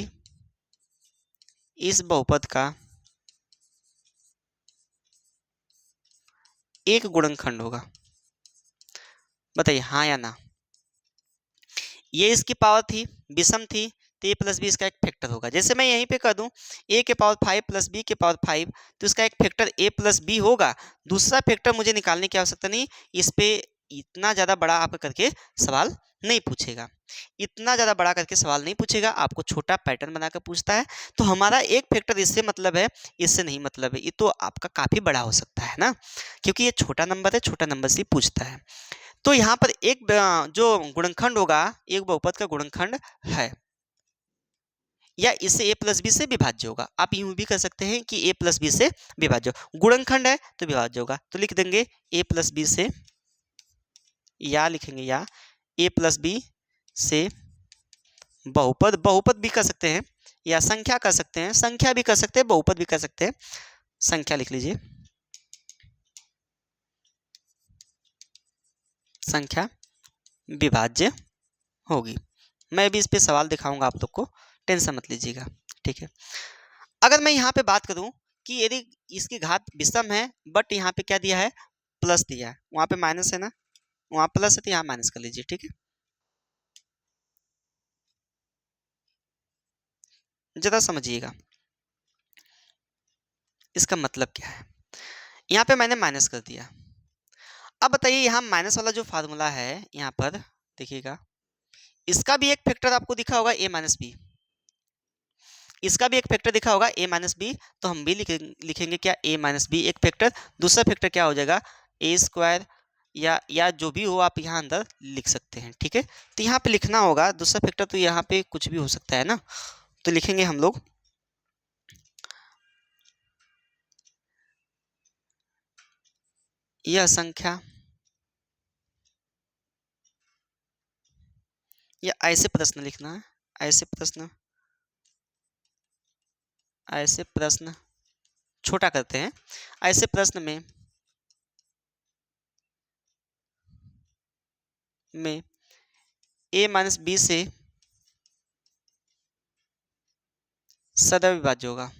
इस बहुपद का एक गुणनखंड होगा। बताइए हाँ या ना। ये इसकी पावर थी, विषम थी, तो ए प्लस बी इसका एक फैक्टर होगा। जैसे मैं यहीं पे कर दूं ए के पावर 5 प्लस बी के पावर 5, तो इसका एक फैक्टर ए प्लस बी होगा। दूसरा फैक्टर मुझे निकालने की आवश्यकता नहीं, इस पे इतना ज़्यादा बड़ा आपका करके सवाल नहीं पूछेगा, इतना ज़्यादा बड़ा करके सवाल नहीं पूछेगा, आपको छोटा पैटर्न बना कर पूछता है। तो हमारा एक फैक्टर इससे मतलब है, इससे नहीं मतलब है, ये तो आपका काफ़ी बड़ा हो सकता है ना, क्योंकि ये छोटा नंबर है, छोटा नंबर से पूछता है। तो यहाँ पर एक जो गुणनखंड होगा, एक बहुपद का गुणनखंड है, या इससे a प्लस बी से विभाज्य होगा। आप यूं भी कर सकते हैं कि a प्लस बी से विभाज्य, गुणनखंड है तो विभाज्य होगा, तो लिख देंगे a प्लस बी से, या लिखेंगे या a प्लस बी से बहुपद, बहुपद भी कर सकते हैं या संख्या कर सकते हैं, संख्या भी कर सकते हैं, बहुपद भी कर सकते हैं, संख्या लिख लीजिए, संख्या विभाज्य होगी। मैं भी इस पे सवाल दिखाऊंगा आप लोग को, टेंशन मत लीजिएगा, ठीक है। अगर मैं यहाँ पे बात करूं कि यदि इसकी घात विषम है बट यहाँ पे क्या दिया है, प्लस दिया है, वहां पे माइनस है ना, वहां प्लस है तो यहाँ माइनस कर लीजिए, ठीक है। जरा समझिएगा इसका मतलब क्या है। यहाँ पे मैंने माइनस कर दिया। अब बताइए यहाँ माइनस वाला जो फार्मूला है यहाँ पर देखिएगा, इसका भी एक फैक्टर आपको दिखा होगा a माइनस बी, इसका भी एक फैक्टर दिखा होगा a माइनस बी, तो हम भी लिखेंगे क्या, a माइनस बी एक फैक्टर, दूसरा फैक्टर क्या हो जाएगा a स्क्वायर, या जो भी हो आप यहाँ अंदर लिख सकते हैं, ठीक है। तो यहाँ पे लिखना होगा दूसरा फैक्टर, तो यहाँ पे कुछ भी हो सकता है ना, तो लिखेंगे हम लोग यह संख्या, या ऐसे प्रश्न लिखना है, ऐसे प्रश्न, ऐसे प्रश्न छोटा करते हैं, ऐसे प्रश्न में a माइनस बी से सदैव विभाज्य होगा।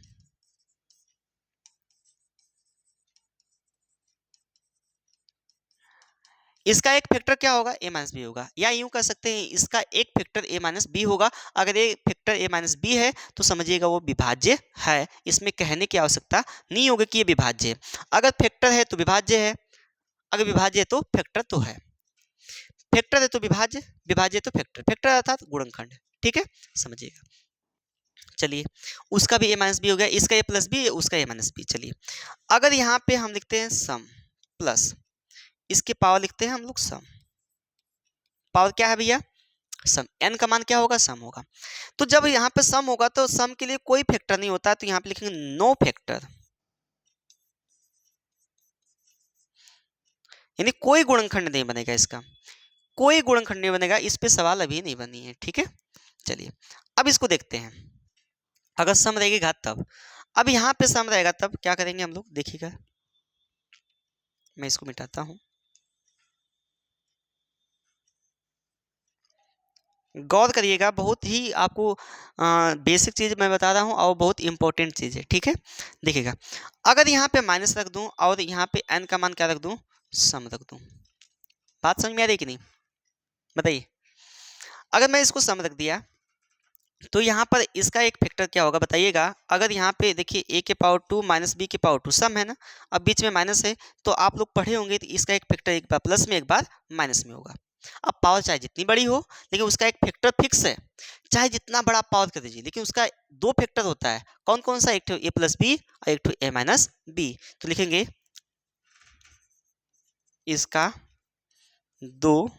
इसका एक फैक्टर क्या होगा, a माइनस बी होगा, या यूं कर सकते हैं इसका एक फैक्टर a माइनस बी होगा। अगर ये फैक्टर a माइनस बी है तो समझिएगा वो विभाज्य है, इसमें कहने की आवश्यकता नहीं होगी कि ये विभाज्य है। अगर फैक्टर है तो विभाज्य है, अगर विभाज्य है तो फैक्टर तो है, फैक्टर है तो विभाज्य, विभाज्य है तो फैक्टर, फैक्टर अर्थात गुणनखंड, ठीक है, समझिएगा। चलिए उसका भी a माइनस बी हो गया, इसका a प्लस बी, उसका a माइनस बी। चलिए अगर यहाँ पे हम लिखते हैं सम प्लस, इसके पावर लिखते हैं हम लोग सम, पावर क्या है भैया, सम, n का मान क्या होगा, सम होगा। तो जब यहाँ पे सम होगा तो सम के लिए कोई फैक्टर नहीं होता, तो यहाँ पे लिखेंगे नो फैक्टर, यानी कोई गुणनखंड नहीं बनेगा, इसका कोई गुणनखंड नहीं बनेगा, इस पे सवाल अभी नहीं बनी है, ठीक है। चलिए अब इसको देखते हैं, अगर सम रहेगी घात तब, अब यहाँ पे सम रहेगा तब क्या करेंगे हम लोग, देखिएगा मैं इसको मिटाता हूँ, गौर करिएगा, बहुत ही आपको बेसिक चीज मैं बता रहा हूँ और बहुत इंपॉर्टेंट चीज है, ठीक है। देखिएगा अगर यहाँ पे माइनस रख दूं और यहाँ पे n का मान क्या रख दूं, सम रख दूं, बात समझ में आ रही कि नहीं बताइए। अगर मैं इसको सम रख दिया तो यहाँ पर इसका एक फैक्टर क्या होगा बताइएगा। अगर यहाँ पे देखिए a के पावर 2 माइनस बी के पावर 2 सम है ना, अब बीच में माइनस है, तो आप लोग पढ़े होंगे तो इसका एक फैक्टर एक बार प्लस में एक बार माइनस में होगा। अब पावर चाहे जितनी बड़ी हो लेकिन उसका एक फैक्टर फिक्स है, चाहे जितना बड़ा पावर कर दीजिए लेकिन उसका दो फैक्टर होता है, कौन कौन सा, एक तो a प्लस बी और एक तो a माइनस बी। तो लिखेंगे इसका दो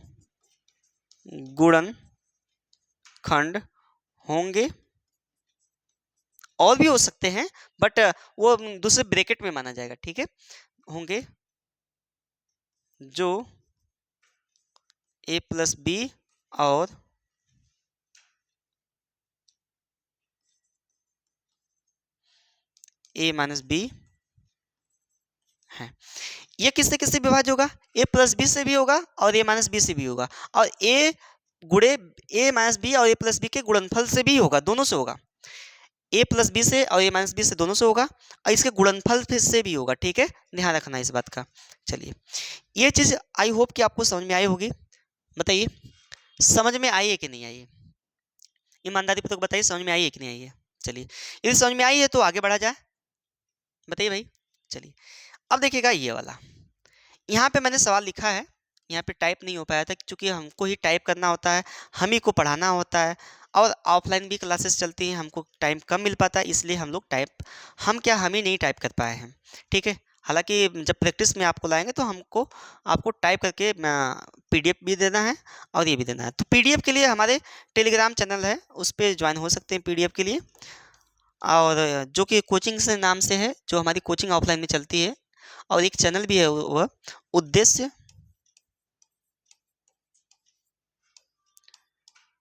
गुणनखंड होंगे, और भी हो सकते हैं बट वो दूसरे ब्रैकेट में माना जाएगा, ठीक है, होंगे जो a प्लस बी और a माइनस बी है। ये किससे किससे विभाज्य होगा, a प्लस बी से भी होगा और a माइनस बी से भी होगा, और a गुणे a माइनस बी और a प्लस बी के गुणनफल से भी होगा, दोनों से होगा, a प्लस बी से और a माइनस बी से दोनों से होगा, और इसके गुणनफल से भी होगा, ठीक है, ध्यान रखना इस बात का। चलिए ये चीज आई होप कि आपको समझ में आई होगी, बताइए समझ में आई है कि नहीं आई है, ईमानदारी पूर्वक बताइए समझ में आई है कि नहीं आई है। चलिए यदि समझ में आई है तो आगे बढ़ा जाए, बताइए भाई। चलिए अब देखिएगा ये वाला, यहाँ पे मैंने सवाल लिखा है, यहाँ पे टाइप नहीं हो पाया था, क्योंकि हमको ही टाइप करना होता है, हम ही को पढ़ाना होता है, और ऑफलाइन भी क्लासेस चलती हैं, हमको टाइम कम मिल पाता है, इसलिए हम लोग टाइप हम ही नहीं टाइप कर पाए हैं। ठीक है, हालांकि जब प्रैक्टिस में आपको लाएंगे तो आपको टाइप करके पीडीएफ भी देना है और ये भी देना है। तो पीडीएफ के लिए हमारे टेलीग्राम चैनल है, उस पर ज्वाइन हो सकते हैं पीडीएफ के लिए, और जो कि कोचिंग से नाम से है, जो हमारी कोचिंग ऑफलाइन में चलती है। और एक चैनल भी है, वह उद्देश्य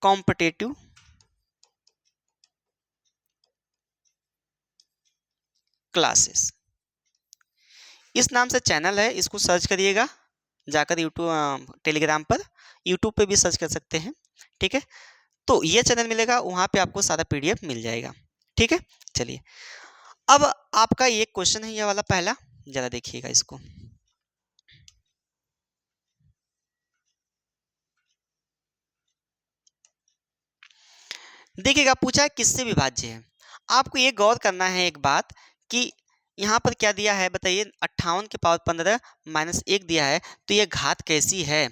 कॉम्पिटेटिव क्लासेस, इस नाम से चैनल है, इसको सर्च करिएगा जाकर यूट्यूब टेलीग्राम पर, यूट्यूब पे भी सर्च कर सकते हैं। ठीक है, तो ये चैनल मिलेगा, वहाँ पे आपको सारा पीडीएफ मिल जाएगा। ठीक है, चलिए अब आपका ये क्वेश्चन है, ये वाला पहला, जरा देखिएगा इसको। देखिएगा, पूछा है किससे विभाज्य है। आपको ये गौर करना है एक बात कि यहाँ पर क्या दिया है बताइए, 58 के पावर 15 माइनस 1 दिया है, तो ये घात कैसी है।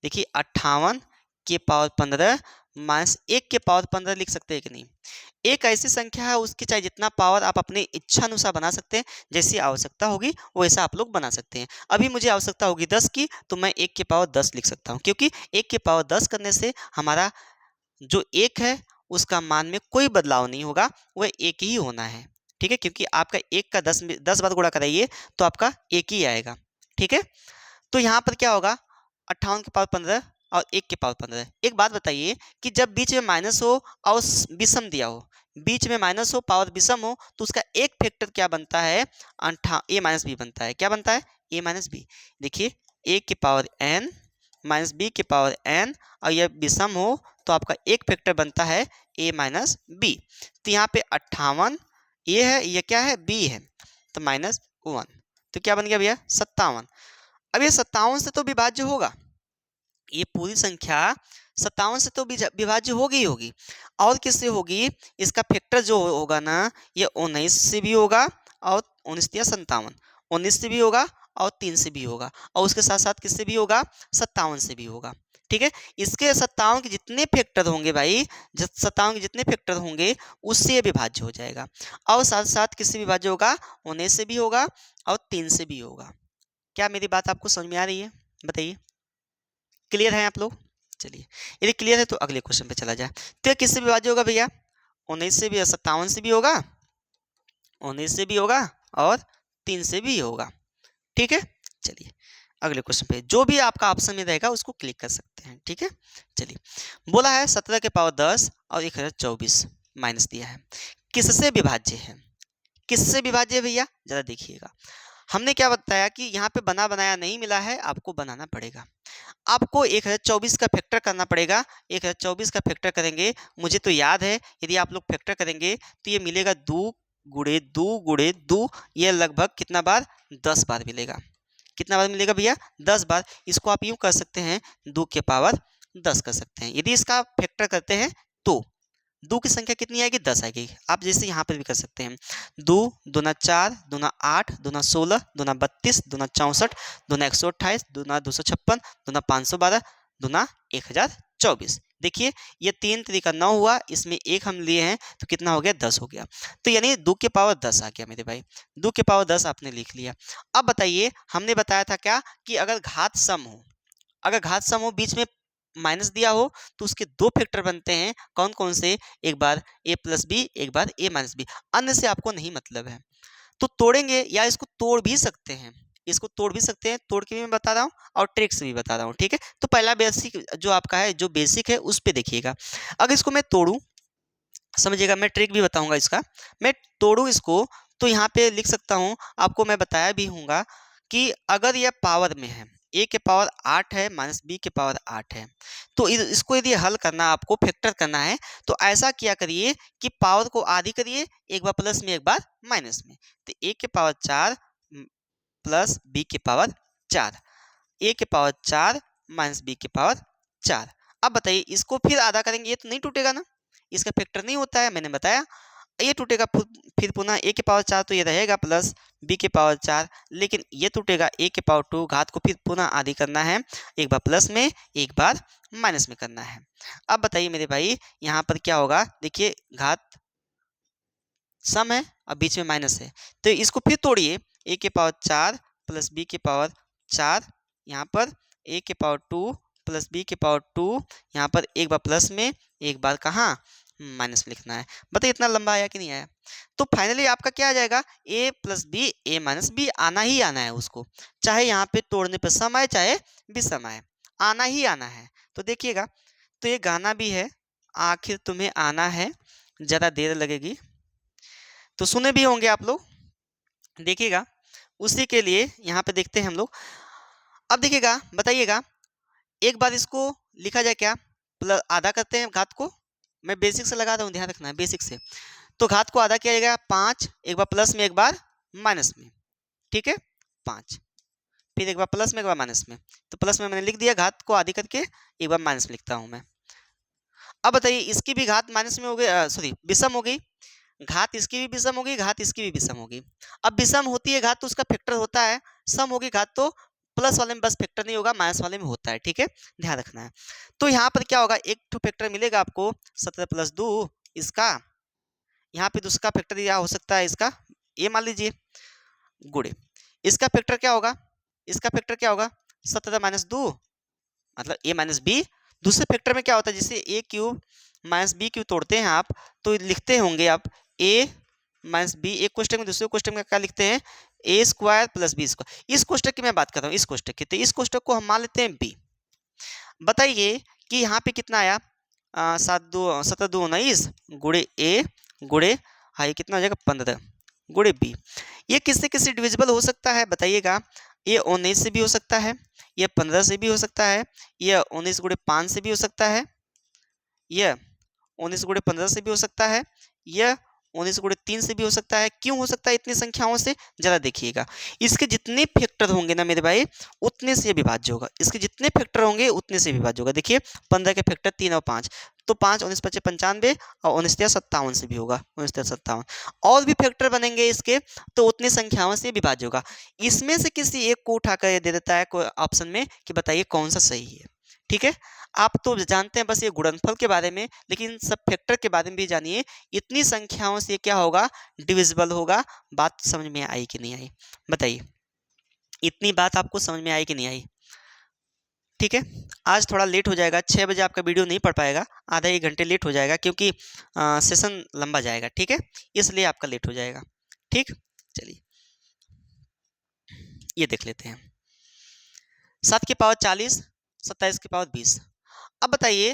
देखिए 58 के पावर 15 माइनस 1 के पावर 15 लिख सकते हैं कि नहीं। एक ऐसी संख्या है, उसकी चाहे जितना पावर आप अपने इच्छा अनुसार बना सकते हैं, जैसी आवश्यकता होगी वैसा आप लोग बना सकते हैं। अभी मुझे आवश्यकता होगी 10 की, तो मैं 1 के पावर 10 लिख सकता हूँ, क्योंकि 1 के पावर 10 करने से हमारा जो 1 है उसका मान में कोई बदलाव नहीं होगा, वह 1 ही होना है। ठीक है, क्योंकि आपका 1 का 10 बार गुणा कराइए तो आपका 1 ही आएगा। ठीक है, तो यहाँ पर क्या होगा, 58 के पावर 15 और 1 के पावर 15। एक बात बताइए कि जब बीच में माइनस हो और विषम दिया हो, बीच में माइनस हो पावर विषम हो, तो उसका एक फैक्टर क्या बनता है, ए माइनस बी बनता है। क्या बनता है, ए माइनस बी। देखिए ए के पावर एन माइनस बी के पावर एन, और यह विषम हो तो आपका एक फैक्टर बनता है ए माइनस बी। तो यहाँ पे 58 ए है, ये क्या है, बी है, तो -1, तो क्या बन गया भैया, 57। अब ये 57 से तो विभाज्य होगा, ये पूरी संख्या 57 से तो विभाज्य होगी ही होगी। और किससे होगी, इसका फैक्टर जो होगा ना, ये 19 से भी होगा, और 19 या 57, 19 से भी होगा और 3 से भी होगा, और उसके साथ साथ किससे भी होगा, 57 से भी होगा। ठीक है, इसके 57 के जितने फैक्टर होंगे भाई, 57 के जितने फैक्टर होंगे उससे ये विभाज्य हो जाएगा, और साथ साथ किससे विभाज्य होगा, 19 से भी होगा और 3 से भी होगा। क्या मेरी बात आपको समझ में आ रही है, बताइए, क्लियर है आप लोग। चलिए, यदि क्लियर है तो अगले क्वेश्चन पे चला जाए। तो किससे विभाज्य होगा भैया, 19 से भी, 57 से भी होगा, 19 से भी होगा और 3 से भी होगा। ठीक है, चलिए अगले क्वेश्चन पे, जो भी आपका ऑप्शन में रहेगा उसको क्लिक कर सकते हैं। ठीक है, चलिए, बोला है 17 के पावर 10 और 1024 माइनस दिया है, किससे विभाज्य है, किससे विभाज्य है भैया, जरा देखिएगा। हमने क्या बताया कि यहाँ पे बना बनाया नहीं मिला है, आपको बनाना पड़ेगा। आपको 1024 का फैक्टर करना पड़ेगा। 1024 का फैक्टर करेंगे, मुझे तो याद है, यदि आप लोग फैक्टर करेंगे तो ये मिलेगा 2 गुणे 2 गुणे 2, ये लगभग कितना बार, 10 बार मिलेगा। कितना बार मिलेगा भैया, 10 बार। इसको आप यूं कर सकते हैं, 2 के पावर 10 कर सकते हैं। यदि इसका फैक्टर करते हैं तो 2 की संख्या कितनी आएगी, 10 आएगी। आप जैसे यहाँ पर भी कर सकते हैं, 2 दूना 4 दूना 8 दूना 16 दूना 32 दूना 64 दूना 128 दूना 256 दूना 512 दूना 1024। देखिए ये 3 तरीका 9 हुआ, इसमें एक हम लिए हैं तो कितना हो गया, 10 हो गया। तो यानी 2 के पावर 10 आ गया मेरे भाई, 2 के पावर 10 आपने लिख लिया। अब बताइए, हमने बताया था क्या कि अगर घात सम हो, अगर घात सम हो, बीच में माइनस दिया हो, तो उसके 2 फैक्टर बनते हैं। कौन कौन से, एक बार a प्लस बी, एक बार a माइनस बी, अन्य से आपको नहीं मतलब है। तो तोड़ेंगे या इसको तोड़ भी सकते हैं, इसको तोड़ भी सकते हैं, तोड़ के भी मैं बता रहा हूँ और ट्रिक से भी बता रहा हूँ। ठीक है, तो पहला बेसिक जो आपका है, जो बेसिक है उस पे देखिएगा। अगर इसको मैं तोड़ूं, समझिएगा, मैं ट्रिक भी बताऊंगा इसका। मैं तोड़ूं इसको तो यहाँ पे लिख सकता हूँ, आपको मैं बताया भी हूँगा कि अगर यह पावर में है, a के पावर 8 है माइनस बी के पावर 8 है, तो इसको यदि हल करना, आपको फैक्टर करना है, तो ऐसा किया करिए कि पावर को आधी करिए, एक बार प्लस में एक बार माइनस में। तो a के पावर 4 प्लस बी के पावर 4, a के पावर 4 माइनस बी के पावर 4। अब बताइए, इसको फिर आधा करेंगे, ये तो नहीं टूटेगा ना, इसका फैक्टर नहीं होता है, मैंने बताया। ये टूटेगा फिर पुनः a के पावर 4, तो ये रहेगा प्लस बी के पावर 4, लेकिन ये टूटेगा ए के पावर 2, घात को फिर पुनः आधी करना है, एक बार प्लस में एक बार माइनस में करना है। अब बताइए मेरे भाई यहाँ पर क्या होगा, देखिए घात सम है और बीच में माइनस है, तो इसको फिर तोड़िए, ए के पावर 4 प्लस बी के पावर 4, यहाँ पर ए के पावर 2 प्लस बी के पावर 2, यहाँ पर एक बार प्लस में एक बार कहाँ माइनस में लिखना है। बताइए इतना लंबा आया कि नहीं आया। तो फाइनली आपका क्या आ जाएगा, ए प्लस बी, ए माइनस बी आना ही आना है उसको, चाहे यहाँ पे तोड़ने पे सम आए चाहे विषम आए, आना ही आना है। तो देखिएगा, तो ये गाना भी है, आखिर तुम्हें आना है, ज़्यादा देर लगेगी, तो सुने भी होंगे आप लोग, देखिएगा उसी के लिए यहाँ पे देखते हैं हम लोग। अब देखिएगा, बताइएगा एक बार इसको लिखा जाए क्या, प्लस आधा करते हैं घात को, मैं बेसिक से लगा रहा हूँ, ध्यान रखना है बेसिक से। तो घात को आधा किया जाएगा 5, एक बार प्लस में एक बार माइनस में, ठीक है 5, फिर एक बार प्लस में एक बार माइनस में, तो प्लस में मैंने लिख दिया, घात को आधी करके एक बार माइनस में लिखता हूँ मैं। अब बताइए इसकी भी घात माइनस में हो गई, सॉरी विषम हो गई, घात इसकी भी विषम होगी, घात इसकी भी विषम होगी। अब विषम होती है घात तो उसका फैक्टर होता है, सम होगी घात तो प्लस वाले में बस फैक्टर नहीं होगा, माइनस वाले में होता है, ठीक है ध्यान रखना है। तो यहाँ पर क्या होगा, एक तो फैक्टर मिलेगा आपको 17 प्लस 2 इसका, यहाँ पे दूसरा फैक्टर यह हो सकता है इसका, ये मान लीजिए गुड़े, इसका फैक्टर क्या होगा, इसका फैक्टर क्या होगा 17 माइनस 2 मतलब ए माइनस बी। दूसरे फैक्टर में क्या होता है, जैसे ए क्यूब माइनस बी क्यूब तोड़ते हैं आप, तो लिखते होंगे आप ए माइनस बी, एक कोष्टक में दूसरे कोष्टक में क्या लिखते हैं, ए स्क्वायर प्लस बी स्क्वायर। इस कोष्टक की मैं बात कर रहा हूँ, इस कोष्टक की, तो इस कोष्टक को हम मान लेते हैं बी। बताइए कि यहाँ पे कितना आया, 17 2 19 गुड़े ए गुड़े, हाँ ये कितना हो जाएगा 15 गुड़े बी। ये किससे किससे डिविजिबल हो सकता है बताइएगा, ये 19 से भी हो सकता है, यह 15 से भी हो सकता है, यह 19 गुड़े 5 से भी हो सकता है, यह 19 गुड़े 15 से भी हो सकता है, यह 19 गुड़े 3 से भी हो सकता है। क्यों हो सकता है इतनी संख्याओं से, जरा देखिएगा, इसके जितने फैक्टर होंगे ना मेरे भाई उतने से विभाज्य होगा, इसके जितने फैक्टर होंगे उतने से विभाज्य होगा। देखिए 15 के फैक्टर 3 और 5, तो 5 19 25 95 और 19 57 से भी होगा, 19 57 और भी फैक्टर बनेंगे इसके, तो उतनी संख्याओं से विभाज्य होगा। इसमें से किसी एक को उठाकर ये दे देता है कोई ऑप्शन में कि बताइए कौन सा सही है, ठीक है। आप तो जानते हैं बस ये गुणनफल के बारे में, लेकिन सब फैक्टर के बारे में भी जानिए, इतनी संख्याओं से क्या होगा डिविजिबल होगा। बात समझ में आई कि नहीं आई, बताइए इतनी बात आपको समझ में आई कि नहीं आई, ठीक है। आज थोड़ा लेट हो जाएगा, 6 बजे आपका वीडियो नहीं पढ़ पाएगा, आधा 1 घंटे लेट हो जाएगा, क्योंकि सेशन लंबा जाएगा, ठीक है, इसलिए आपका लेट हो जाएगा, ठीक। चलिए ये देख लेते हैं, 7 की पावर 40, 27 की पावर 20। अब बताइए,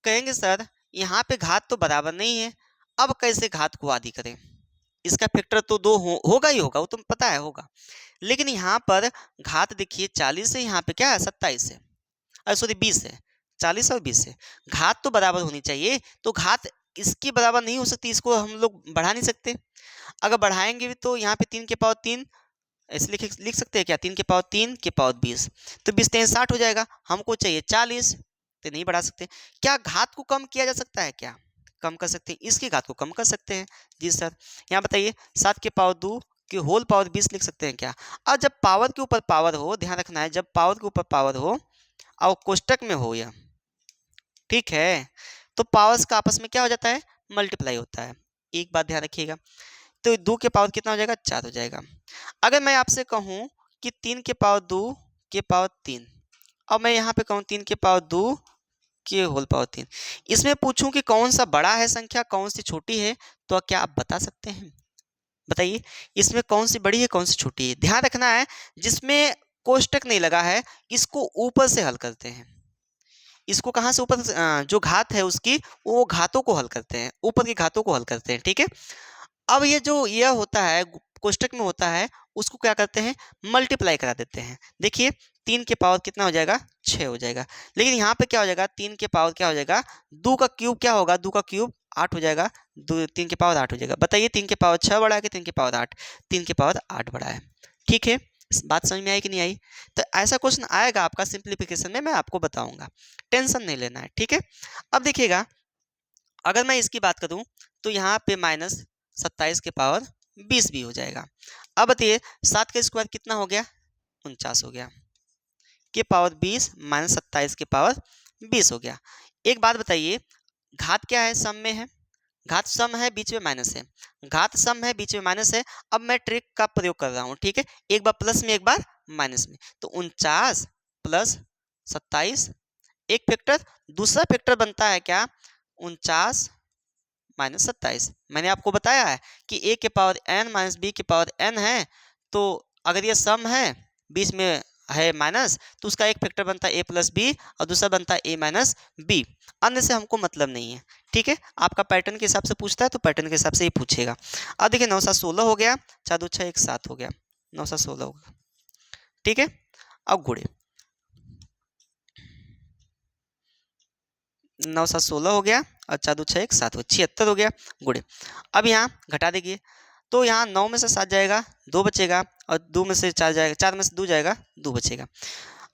कहेंगे सर यहाँ पे घात तो बराबर नहीं है, अब कैसे घात को आधी करें, इसका फैक्टर तो 2 होगा ही होगा, वो तो पता है होगा, लेकिन यहाँ पर घात देखिए 40 है, यहाँ पे क्या है 27 है, अरे सॉरी 20 है, 40 और 20 है, घात तो बराबर होनी चाहिए, तो घात इसकी बराबर नहीं हो सकती, इसको हम लोग बढ़ा नहीं सकते। अगर बढ़ाएंगे भी तो यहाँ पे 3 के पावर 3 ऐसे लिख सकते हैं क्या, 3 के पावर 3 के पावर 20, तो 20 3 60 हो जाएगा, हमको चाहिए 40, तो नहीं बढ़ा सकते। क्या घात को कम किया जा सकता है, क्या कम कर सकते हैं, इसकी घात को कम कर सकते हैं जी सर। यहाँ बताइए 7 के पावर 2 की होल पावर 20 लिख सकते हैं क्या। और जब पावर के ऊपर पावर हो, ध्यान रखना है, जब पावर के ऊपर पावर हो और कोष्टक में हो या, ठीक है, तो पावर्स का आपस में क्या हो जाता है, मल्टीप्लाई होता है। एक बात ध्यान रखिएगा, तो 2 के पावर कितना हो जाएगा 4 हो जाएगा। अगर मैं आपसे कहूँ कि 3 के पावर 2 के पावर 3, अब मैं यहाँ पे कहूँ 3 के पावर 2 के होल पावर 3, इसमें पूछूं कि कौन सा बड़ा है संख्या कौन सी छोटी है, तो क्या आप बता सकते हैं, बताइए इसमें कौन सी बड़ी है कौन सी छोटी है। ध्यान रखना है, जिसमें कोष्टक नहीं लगा है इसको ऊपर से हल करते हैं, इसको कहाँ से ऊपर जो घात है उसकी वो घातों को हल करते हैं, ऊपर की घातों को हल करते हैं, ठीक है। अब ये जो यह होता है कोष्टक में होता है, उसको क्या करते हैं मल्टीप्लाई करा देते हैं। देखिए 3 के पावर कितना हो जाएगा 6 हो जाएगा, लेकिन यहाँ पे क्या हो जाएगा 3 के पावर क्या हो जाएगा 2 का क्यूब क्या होगा, 2 का क्यूब 8 हो जाएगा, 3 के पावर 8 हो जाएगा। बताइए 3 के पावर 6 बड़ा है कि 3 के पावर 8, 3 के पावर 8 बड़ा है, ठीक है। बात समझ में आई कि नहीं आई। तो ऐसा क्वेश्चन आएगा आपका सिंप्लीफिकेशन में, मैं आपको बताऊंगा, टेंशन नहीं लेना है, ठीक है। अब देखिएगा, अगर मैं इसकी बात करूं तो यहाँ पे -27 के पावर 20 भी हो जाएगा। अब बताइए 7 का स्क्वायर कितना हो गया, 49 हो गया, के पावर 20 माइनस 27 के पावर 20 हो गया। एक बात बताइए, घात क्या है, सम में है, घात सम है बीच में माइनस है, घात सम है बीच में माइनस है। अब मैं ट्रिक का प्रयोग कर रहा हूँ, ठीक है, एक बार प्लस में एक बार माइनस में, तो 49 प्लस 27 एक फैक्टर, दूसरा फैक्टर बनता है क्या, 49 माइनस 27। मैंने आपको बताया है कि a के पावर n माइनस बी के पावर n है, तो अगर ये सम है बीच में है माइनस, तो उसका एक फैक्टर बनता है a प्लस बी और दूसरा बनता है a माइनस बी, अन्य से हमको मतलब नहीं है, ठीक है। आपका पैटर्न के हिसाब से पूछता है तो पैटर्न के हिसाब से ही पूछेगा। अब देखिए 9 7 16 हो गया, 4 2 6 1 7 हो गया, 9 7 16 हो गया, ठीक है। अब गुड़े 9 7 16 हो गया और 4 2 6 1 7 हो 76 हो गया, गुड़े। अब यहाँ घटा देंगे, तो यहाँ 9 में से 7 जाएगा, 2 बचेगा, और 2 में से 4 जाएगा, 4 में से 2 जाएगा, 2 बचेगा।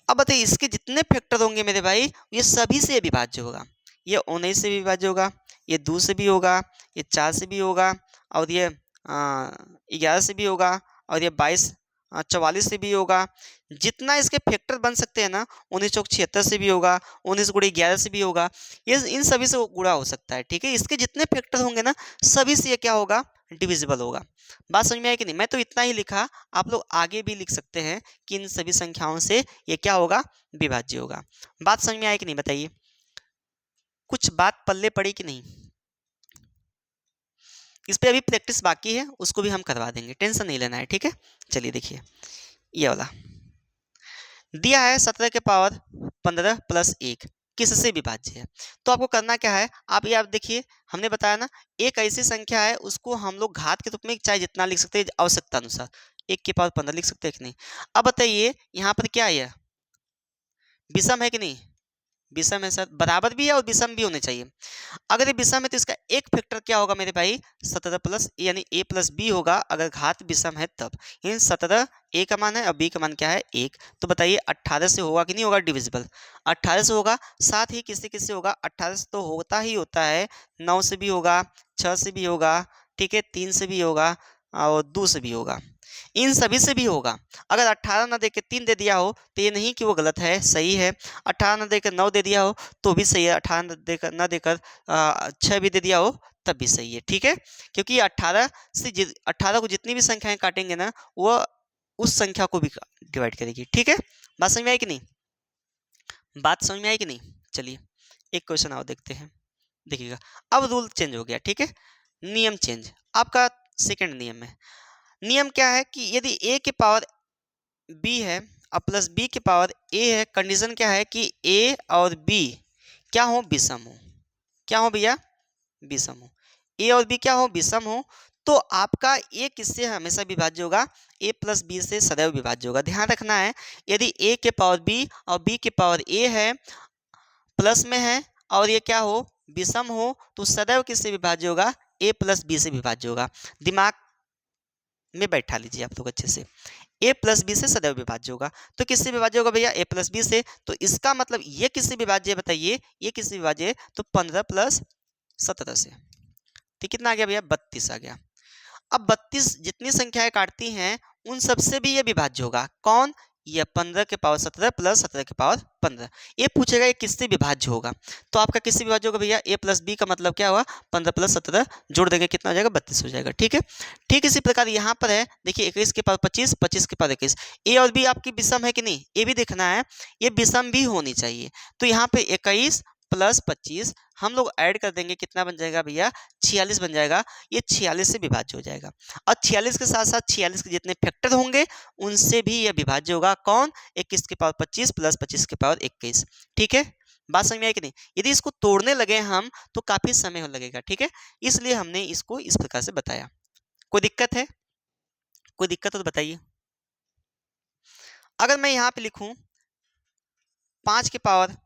अब बताइए इसके जितने फैक्टर होंगे मेरे भाई, ये सभी से विभाज्य होगा। ये 19 से भी विभाज्य होगा, ये 2 से भी होगा, ये 4 से भी होगा, और ये 11 से भी होगा, और ये 22 44 से भी होगा। जितना इसके फैक्टर बन सकते हैं ना, 19 चौक 76 से भी होगा, 19 गुणे 11 से भी होगा, ये इन सभी से गुणा हो सकता है, ठीक है। इसके जितने फैक्टर होंगे ना, सभी से ये क्या होगा, डिविजिबल होगा। बात समझ में आई कि नहीं? मैं तो इतना ही लिखा, आप लोग आगे भी लिख सकते हैं कि इन सभी संख्याओं से ये क्या होगा, विभाज्य होगा। बात समझ में आई कि नहीं बताइए, कुछ बात पल्ले पड़ी कि नहीं? इस पे अभी प्रैक्टिस बाकी है, उसको भी हम करवा देंगे, टेंशन नहीं लेना है, ठीक है। चलिए देखिए ये वाला दिया है 17 के पावर 15 प्लस 1 किससे विभाज्य है। तो आपको करना क्या है, आप देखिए, हमने बताया ना, एक ऐसी संख्या है उसको हम लोग घात के रूप में चाहे जितना लिख सकते हैं आवश्यकता अनुसार, 1 के पावर 15 लिख सकते हैं कि नहीं। अब बताइए यहाँ पर क्या है, विषम है कि नहीं, विषम है सर, बराबर भी है और विषम भी होने चाहिए। अगर ये विषम है तो इसका एक फैक्टर क्या होगा मेरे भाई, 17 प्लस यानी a प्लस बी होगा, अगर घात विषम है तब। इन 17 a का मान है और b का मान क्या है 1, तो बताइए 18 से होगा कि नहीं होगा डिविजिबल, 18 से होगा। साथ ही किससे किससे होगा, 18 से तो होता ही होता है, 9 से भी होगा, 6 से भी होगा, ठीक है, 3 से भी होगा और 2 से भी होगा, इन सभी से भी होगा। अगर 18 ना देकर 3 दे दिया हो तो ये नहीं कि वो गलत है, सही है। 18 ना देकर 9 दे दिया हो तो भी सही है, 18 ना देकर 6 भी दे दिया हो तब भी सही है, ठीक है। क्योंकि 18 को जितनी भी संख्याएं काटेंगे ना, वो उस संख्या को भी डिवाइड करेगी, ठीक है। बात समझ में आई कि नहीं, बात समझ में आई कि नहीं? चलिए एक क्वेश्चन और देखते हैं, देखिएगा। अब रूल चेंज हो गया, ठीक है, नियम चेंज। आपका सेकंड नियम है, नियम क्या है कि यदि a के पावर b है और प्लस b के पावर a है, कंडीशन क्या है कि a और b क्या हो, विषम हो। क्या हो भैया, विषम हो। a और b क्या हो, विषम हो, तो आपका a किससे हमेशा विभाज्य होगा, a प्लस b से सदैव विभाज्य होगा। ध्यान रखना है, यदि a के पावर b और b के पावर a है, प्लस में है, और ये क्या हो, विषम हो, तो सदैव किससे विभाज्य होगा, a प्लस b से विभाज्य होगा। दिमाग में बैठा लीजिए आप लोग अच्छे से, a प्लस बी से सदैव विभाज्य होगा। तो किससे विभाज्य होगा भैया, a प्लस बी से, तो इसका मतलब ये किससे विभाज्य है बताइए, ये किससे विभाज्य है, तो 15 प्लस 17 से, तो कितना आ गया भैया, 32 आ गया। अब 32 जितनी संख्याएं काटती हैं उन सबसे भी ये विभाज्य होगा, कौन, ये 15 के पावर 17 प्लस 17 के पावर 15। ये पूछेगा ये किससे विभाज्य होगा, तो आपका किससे विभाज्य होगा भैया, a प्लस बी का मतलब क्या हुआ, 15 प्लस 17 जोड़ देंगे कितना हो जाएगा, 32 हो जाएगा, ठीक है। ठीक इसी प्रकार यहाँ पर है, देखिए 21 के पावर 25, 25 के पावर 21, a और b आपकी विषम है कि नहीं, ये भी देखना है, ये विषम भी होनी चाहिए। तो यहाँ पे 21 प्लस 25 हम लोग ऐड कर देंगे, कितना बन जाएगा भैया, 46 बन जाएगा। ये 46 से विभाज्य हो जाएगा, और 46 के साथ साथ 46 के जितने फैक्टर होंगे उनसे भी यह विभाज्य होगा, कौन, 21 के पावर 25 प्लस 25 के पावर 21, ठीक है। बात समझ में आई कि नहीं? यदि इसको तोड़ने लगे हम तो काफी समय लगेगा, ठीक है, इसलिए हमने इसको इस प्रकार से बताया। कोई दिक्कत है, कोई दिक्कत हो तो बताइए। अगर मैं यहाँ पे लिखूं 5 के पावर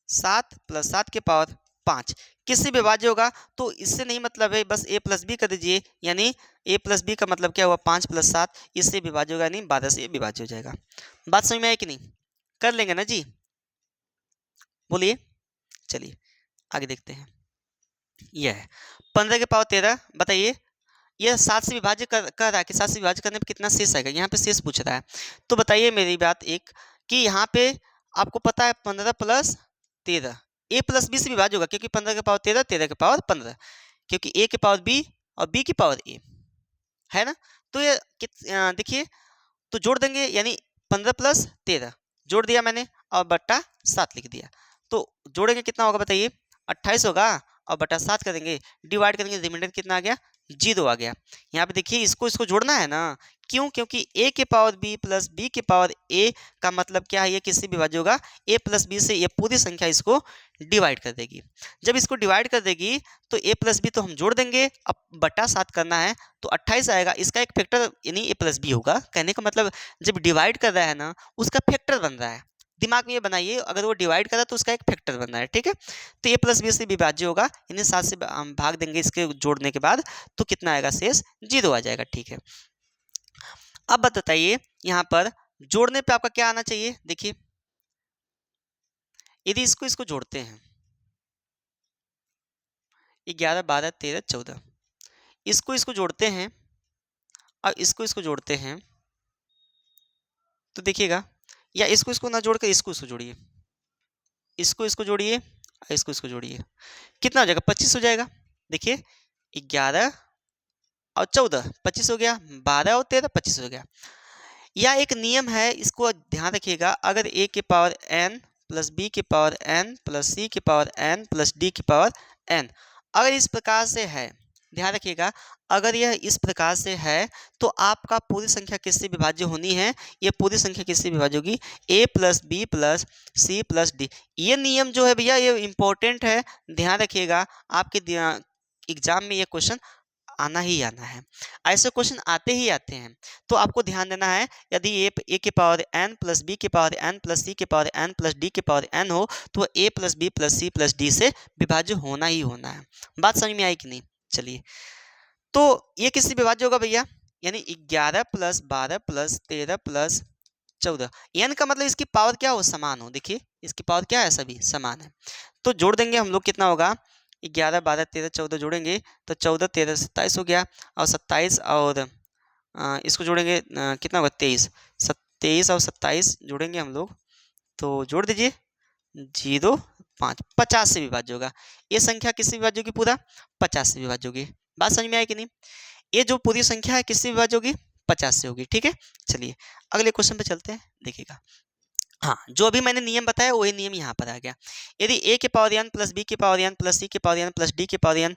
7 प्लस 7 के पावर 5 किससे विभाज्य होगा, तो इससे नहीं मतलब है, बस a प्लस बी कर दीजिए, यानी a प्लस बी का मतलब क्या हुआ, 5 प्लस 7, इससे विभाज्य होगा, नहीं 12 से विभाज्य हो जाएगा। बात समझ में आई कि नहीं, कर लेंगे ना जी, बोलिए। चलिए आगे देखते हैं, यह है 15 के पावर 13, बताइए ये 7 से विभाज्य कर रहा है कि 7 से विभाज्य करने पे कितना शेष आएगा, यहाँ पे शेष पूछ रहा है। तो बताइए मेरी बात एक कि यहाँ पे आपको पता है 15 प्लस 13 a प्लस बी से विभाज्य होगा, क्योंकि 15 के पावर 13, 13 के पावर 15, क्योंकि a के पावर b और b की पावर a है ना। तो ये देखिए, तो जोड़ देंगे, यानी 15 प्लस 13 जोड़ दिया मैंने और बट्टा 7 लिख दिया। तो जोड़ेंगे कितना होगा बताइए, 28 होगा और बट्टा 7 करेंगे, डिवाइड करेंगे, रिमाइंडर कितना आ गया, 0 आ गया। यहाँ पे देखिए इसको जोड़ना है ना, क्यों, क्योंकि a के पावर b प्लस b के पावर a का मतलब क्या है, ये किससे विभाज्य होगा, a प्लस b से। ये पूरी संख्या इसको डिवाइड कर देगी। जब इसको डिवाइड कर देगी तो a प्लस बी तो हम जोड़ देंगे, अब बटा 7 करना है तो 28 आएगा। इसका एक फैक्टर यानी a प्लस बी होगा। कहने का मतलब जब डिवाइड कर रहा है ना, उसका फैक्टर बन रहा है। दिमाग में ये बनाइए, अगर वो डिवाइड कर रहा है तो उसका एक फैक्टर बन रहा है, ठीक है। तो a प्लस बी से विभाज्य होगा, यानी 7 से हम भाग देंगे इसके जोड़ने के बाद, तो कितना आएगा, शेष 0 आ जाएगा, ठीक है। अब बताइए यहाँ पर जोड़ने पे आपका क्या आना चाहिए, देखिए यदि इसको जोड़ते हैं 11 12 13 14, इसको जोड़ते हैं और इसको जोड़ते हैं, तो देखिएगा, या इसको ना जोड़ कर इसको जोड़िए, इसको जोड़िए और इसको जोड़िए, कितना हो जाएगा, 25 हो जाएगा। देखिए 11 और 14 25 हो गया, 12 और 13 25 हो गया। या एक नियम है, इसको ध्यान रखिएगा, अगर a के पावर n प्लस b के पावर n प्लस c के पावर n प्लस d के पावर n अगर इस प्रकार से है, ध्यान रखिएगा, अगर यह इस प्रकार से है तो आपका पूरी संख्या किससे विभाज्य होनी है, ये पूरी संख्या किससे विभाज्य होगी, a plus B plus C plus d. ये नियम जो है भैया ये इंपॉर्टेंट है, ध्यान रखिएगा, आपके एग्जाम में ये क्वेश्चन आना ही आना है, ऐसे क्वेश्चन आते ही आते हैं। तो आपको ध्यान देना है, यदि ए के पावर n प्लस बी के पावर n प्लस सी के पावर n प्लस डी के पावर n हो तो a plus B plus C plus d से विभाज्य होना ही होना है। बात समझ में आई कि नहीं, चलिए, तो ये किससे विभाज्य होगा भैया, यानी 11 प्लस 12 प्लस 13 प्लस 14, n का मतलब इसकी पावर क्या हो, समान हो। देखिए इसकी पावर क्या है, सभी समान है। तो जोड़ देंगे हम लोग, कितना होगा, 11 12 13 14 जोड़ेंगे तो 14 13 27 हो गया, और 27 और इसको जोड़ेंगे कितना होगा, 23 23 और 27 जोड़ेंगे हम लोग, तो जोड़ दीजिए 0 5 50 से विभाज्य होगा। ये संख्या किससे विभाज्य होगी, पूरा 50 से विभाज्य होगी। बात समझ में आई कि नहीं, ये जो पूरी संख्या है किससे विभाज्य होगी, 50 से होगी, ठीक है। चलिए अगले क्वेश्चन पे चलते हैं, देखिएगा। हाँ, जो अभी मैंने नियम बताया वही नियम यहाँ पर आ गया। यदि a के पावर n प्लस बी के पावर n प्लस सी के पावर n प्लस डी के पावर n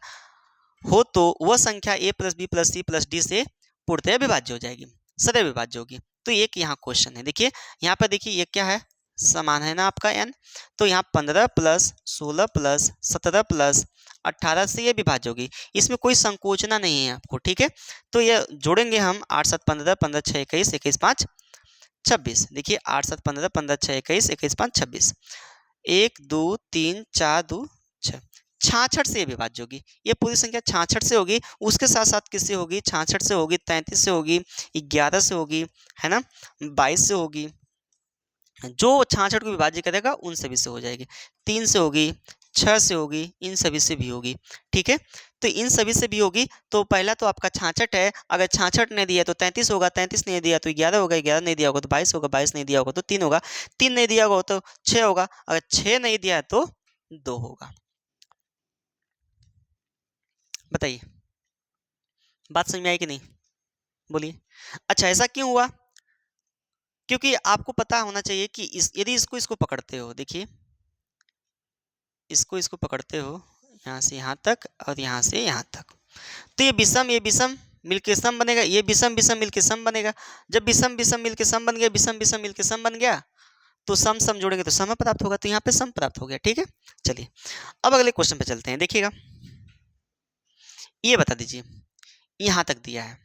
हो तो वह संख्या a plus B plus C plus d से पूर्णतः विभाज्य हो जाएगी, सदैव विभाज्य होगी। तो एक यहाँ क्वेश्चन है, देखिए यहाँ पर देखिए ये क्या है, समान है ना आपका n, तो यहाँ 15 प्लस 16 प्लस 17 प्लस 18 से ये विभाज्य होगी, इसमें कोई संकोचना नहीं है आपको, ठीक है। तो ये जोड़ेंगे हम 8 7 15 15 6 21 21 5 26, देखिए 8 7 15 15 6 21 21 5 26, 1 2 3 4 2 6, 66 से ये विभाज्य होगी। ये पूरी संख्या 66 से होगी, उसके साथ साथ किससे होगी, 66 से होगी, 33 से होगी, 11 से होगी, है ना, 22 से होगी, जो 66 को विभाज्य करेगा उन सभी से हो जाएगी, 3 से होगी, 6 से होगी, इन सभी से भी होगी, ठीक है। तो इन सभी से भी होगी, तो पहला तो आपका 66 है, अगर 66 नहीं दिया तो 33 होगा, 33 नहीं दिया तो 11 होगा, 11 नहीं दिया होगा तो 22 होगा, 22 नहीं दिया होगा तो 3 होगा, 3 नहीं दिया होगा तो 6 होगा, अगर 6 नहीं दिया है तो 2 होगा। बताइए बात समझ में आई कि नहीं, बोलिए। अच्छा ऐसा क्यों हुआ, क्योंकि आपको पता होना चाहिए कि यदि इसको पकड़ते हो, देखिए इसको पकड़ते हो यहाँ से यहाँ तक और यहाँ से यहाँ तक, तो ये विषम मिलके सम बनेगा, ये विषम विषम मिलके सम बनेगा। जब विषम विषम मिलके सम बन गया, विषम विषम मिलके सम बन गया, तो सम सम जोड़ेंगे तो सम प्राप्त होगा, तो यहाँ पे सम प्राप्त हो गया, ठीक है। चलिए अब अगले क्वेश्चन पे चलते हैं, देखिएगा ये बता दीजिए, यहाँ तक दिया है,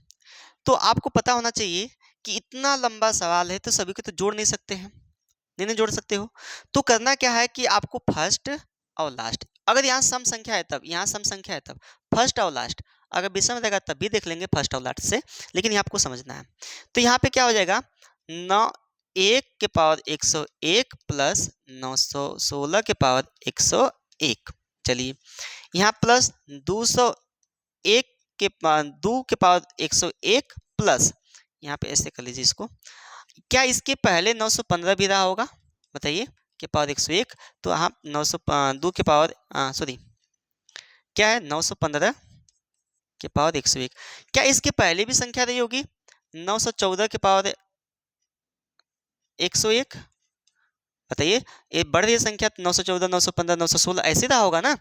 तो आपको पता होना चाहिए कि इतना लंबा सवाल है तो सभी को तो जोड़ नहीं सकते हैं, नहीं जोड़ सकते हो, तो करना क्या है कि आपको फर्स्ट और लास्ट, अगर यहाँ सम संख्या है तब, यहाँ सम संख्या है तब फर्स्ट और लास्ट, अगर विषम रहेगा तब भी देख लेंगे फर्स्ट और लास्ट से, लेकिन ये आपको समझना है। तो यहाँ पे क्या हो जाएगा, 9 1 के पावर 101 प्लस 916 के पावर 101, चलिए यहाँ प्लस 201 2 के पावर 101 प्लस, यहाँ पे ऐसे कर लीजिए इसको, क्या इसके पहले 915 भी रहा होगा? बताइए, के पावर 101, तो आप 2 के पावर सॉरी क्या है 915 के पावर 101, क्या इसके पहले भी संख्या रही होगी 914 के पावर 101? बताइए, ये बढ़ रही है संख्या 914, 915, 916 ऐसे रहा होगा ना?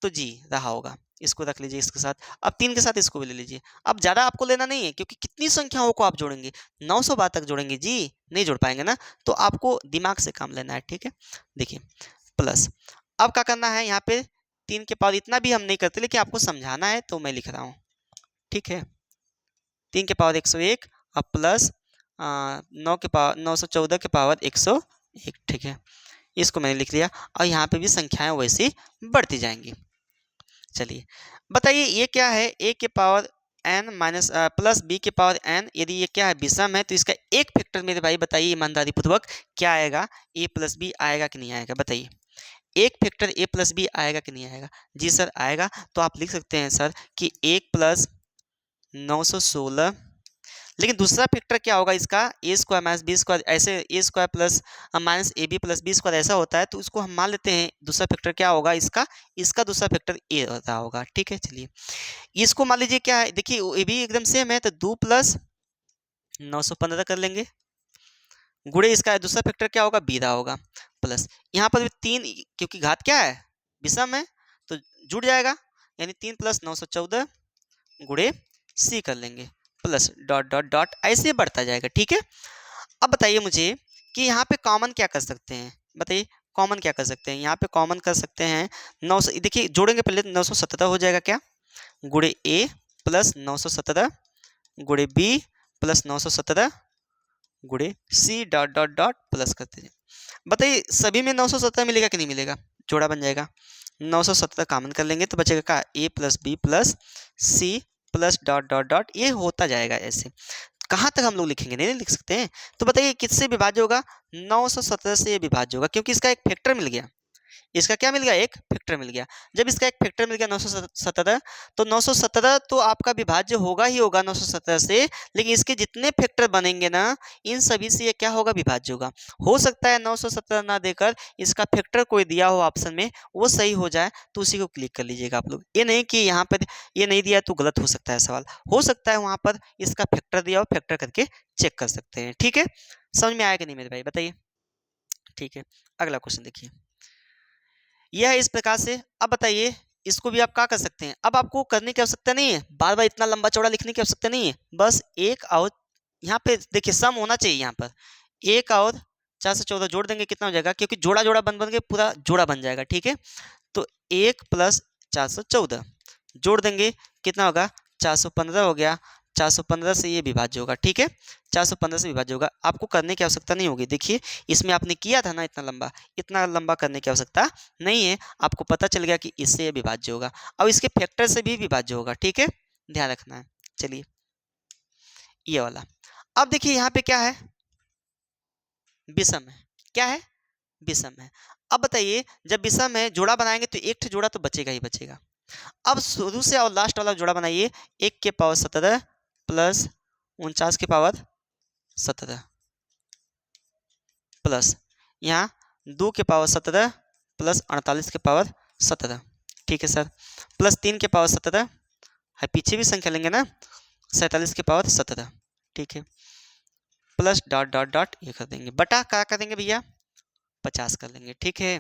तो जी रहा होगा, इसको रख लीजिए इसके साथ। अब 3 के साथ इसको भी ले लीजिए। अब ज़्यादा आपको लेना नहीं है, क्योंकि कितनी संख्याओं को आप जोड़ेंगे? 900 बार तक जोड़ेंगे जी, नहीं जोड़ पाएंगे ना, तो आपको दिमाग से काम लेना है, ठीक है। देखिए प्लस, अब क्या करना है, यहाँ पे 3 के पावर, इतना भी हम नहीं करते, लेकिन आपको समझाना है तो मैं लिख रहा हूँ, ठीक है। 3 के पावर 101, अब प्लस 9 के पावर 914 के पावर 101, ठीक है। इसको मैंने लिख लिया, और यहाँ पे भी संख्याएं वैसी बढ़ती जाएंगी। चलिए बताइए, ये क्या है, a के power n minus plus b के पावर n, यदि ये क्या है, विषम है, तो इसका एक फैक्टर मेरे भाई बताइए ईमानदारी पूर्वक क्या आएगा, a प्लस बी आएगा कि नहीं आएगा? बताइए, एक फैक्टर a प्लस बी आएगा कि नहीं आएगा? जी सर आएगा। तो आप लिख सकते हैं सर कि 1 प्लस 916, लेकिन दूसरा फैक्टर क्या होगा इसका, A square minus B square, ऐसे A square plus minus A B plus B square ऐसा होता है, तो इसको हम मान लेते हैं दूसरा फैक्टर क्या होगा इसका, इसका दूसरा फैक्टर ए होता होगा, ठीक है। चलिए इसको मान लीजिए क्या है, देखिए ये भी एकदम सेम है, तो 2 प्लस 915 कर लेंगे, गुणे इसका दूसरा फैक्टर क्या होगा, बी रहा होगा, प्लस यहाँ पर भी 3, क्योंकि घात क्या है, विषम है, तो जुड़ जाएगा, यानी 3 प्लस 914 गुणे सी कर लेंगे, प्लस डॉट डॉट डॉट ऐसे बढ़ता जाएगा, ठीक है। अब बताइए मुझे कि यहाँ पे कॉमन क्या कर सकते हैं? बताइए कॉमन क्या कर सकते हैं? यहाँ पे कॉमन कर सकते हैं 900, देखिए जोड़ेंगे पहले 917 हो जाएगा क्या, गुणे ए प्लस 917 गुणे बी प्लस 917 गुणे c dot dot dot plus करते हैं। बताइए सभी में 917 मिलेगा कि नहीं मिलेगा? जोड़ा बन जाएगा, 917 कॉमन कर लेंगे तो बचेगा क्या, A plus B plus C plus dot dot dot, ये होता जाएगा ऐसे। कहाँ तक हम लोग लिखेंगे, नहीं लिख सकते हैं। तो बताइए किससे विभाज्य होगा, 917 से ये विभाज्य होगा, क्योंकि इसका एक फैक्टर मिल गया, इसका क्या मिल गया, एक फैक्टर मिल गया। जब इसका एक फैक्टर मिल गया 917, तो 917 तो आपका विभाज्य होगा ही होगा 917 से, लेकिन इसके जितने फैक्टर बनेंगे ना, इन सभी से ये क्या होगा, विभाज्य होगा। हो सकता है 917 ना देकर इसका फैक्टर कोई दिया हो ऑप्शन में, वो सही हो जाए, तो उसी को क्लिक कर लीजिएगा आप लोग। ये नहीं कि यहाँ पर ये नहीं दिया तो गलत हो सकता है सवाल, हो सकता है वहाँ पर इसका फैक्टर दिया हो, फैक्टर करके चेक कर सकते हैं, ठीक है। समझ में आया कि नहीं मेरे भाई, बताइए। ठीक है, अगला क्वेश्चन देखिए, यह है इस प्रकार से। अब बताइए इसको भी आप क्या कर सकते हैं, अब आपको करने की आवश्यकता नहीं है, बार बार इतना लंबा चौड़ा लिखने की आवश्यकता नहीं है, बस एक और यहाँ पे देखिए सम होना चाहिए, यहाँ पर 1 और 4 से 14 जोड़ देंगे, कितना हो जाएगा, क्योंकि जोड़ा जोड़ा बन बन के पूरा जोड़ा बन जाएगा, ठीक है। तो 1 प्लस 414 जोड़ देंगे, कितना होगा, 415 हो गया, 415 से ये विभाज्य होगा, ठीक है। 415 से विभाज्य होगा, आपको करने की आवश्यकता नहीं होगी। देखिए इसमें आपने किया था ना इतना लंबा करने की आवश्यकता नहीं है, आपको पता चल गया कि इससे ये विभाज्य होगा। अब इसके फैक्टर से भी विभाज्य होगा, ठीक है, ध्यान रखना है। चलिए ये वाला, अब देखिए यहाँ पे क्या है, विषम है, क्या है, विषम है। अब बताइए जब विषम है, जोड़ा बनाएंगे तो एक जोड़ा तो बचेगा ही बचेगा। अब शुरू से और लास्ट वाला जोड़ा बनाइए, 1 के पावर 17 प्लस 49 के पावर 17 प्लस यहाँ 2 के पावर 17 प्लस 48 के पावर 17, ठीक है सर, प्लस 3 के पावर 17 है, पीछे भी संख्या लेंगे ना, 47 के पावर 17, ठीक है, प्लस डॉट डॉट डॉट ये कर देंगे, बटा क्या कर देंगे भैया, 50 कर लेंगे, ठीक है।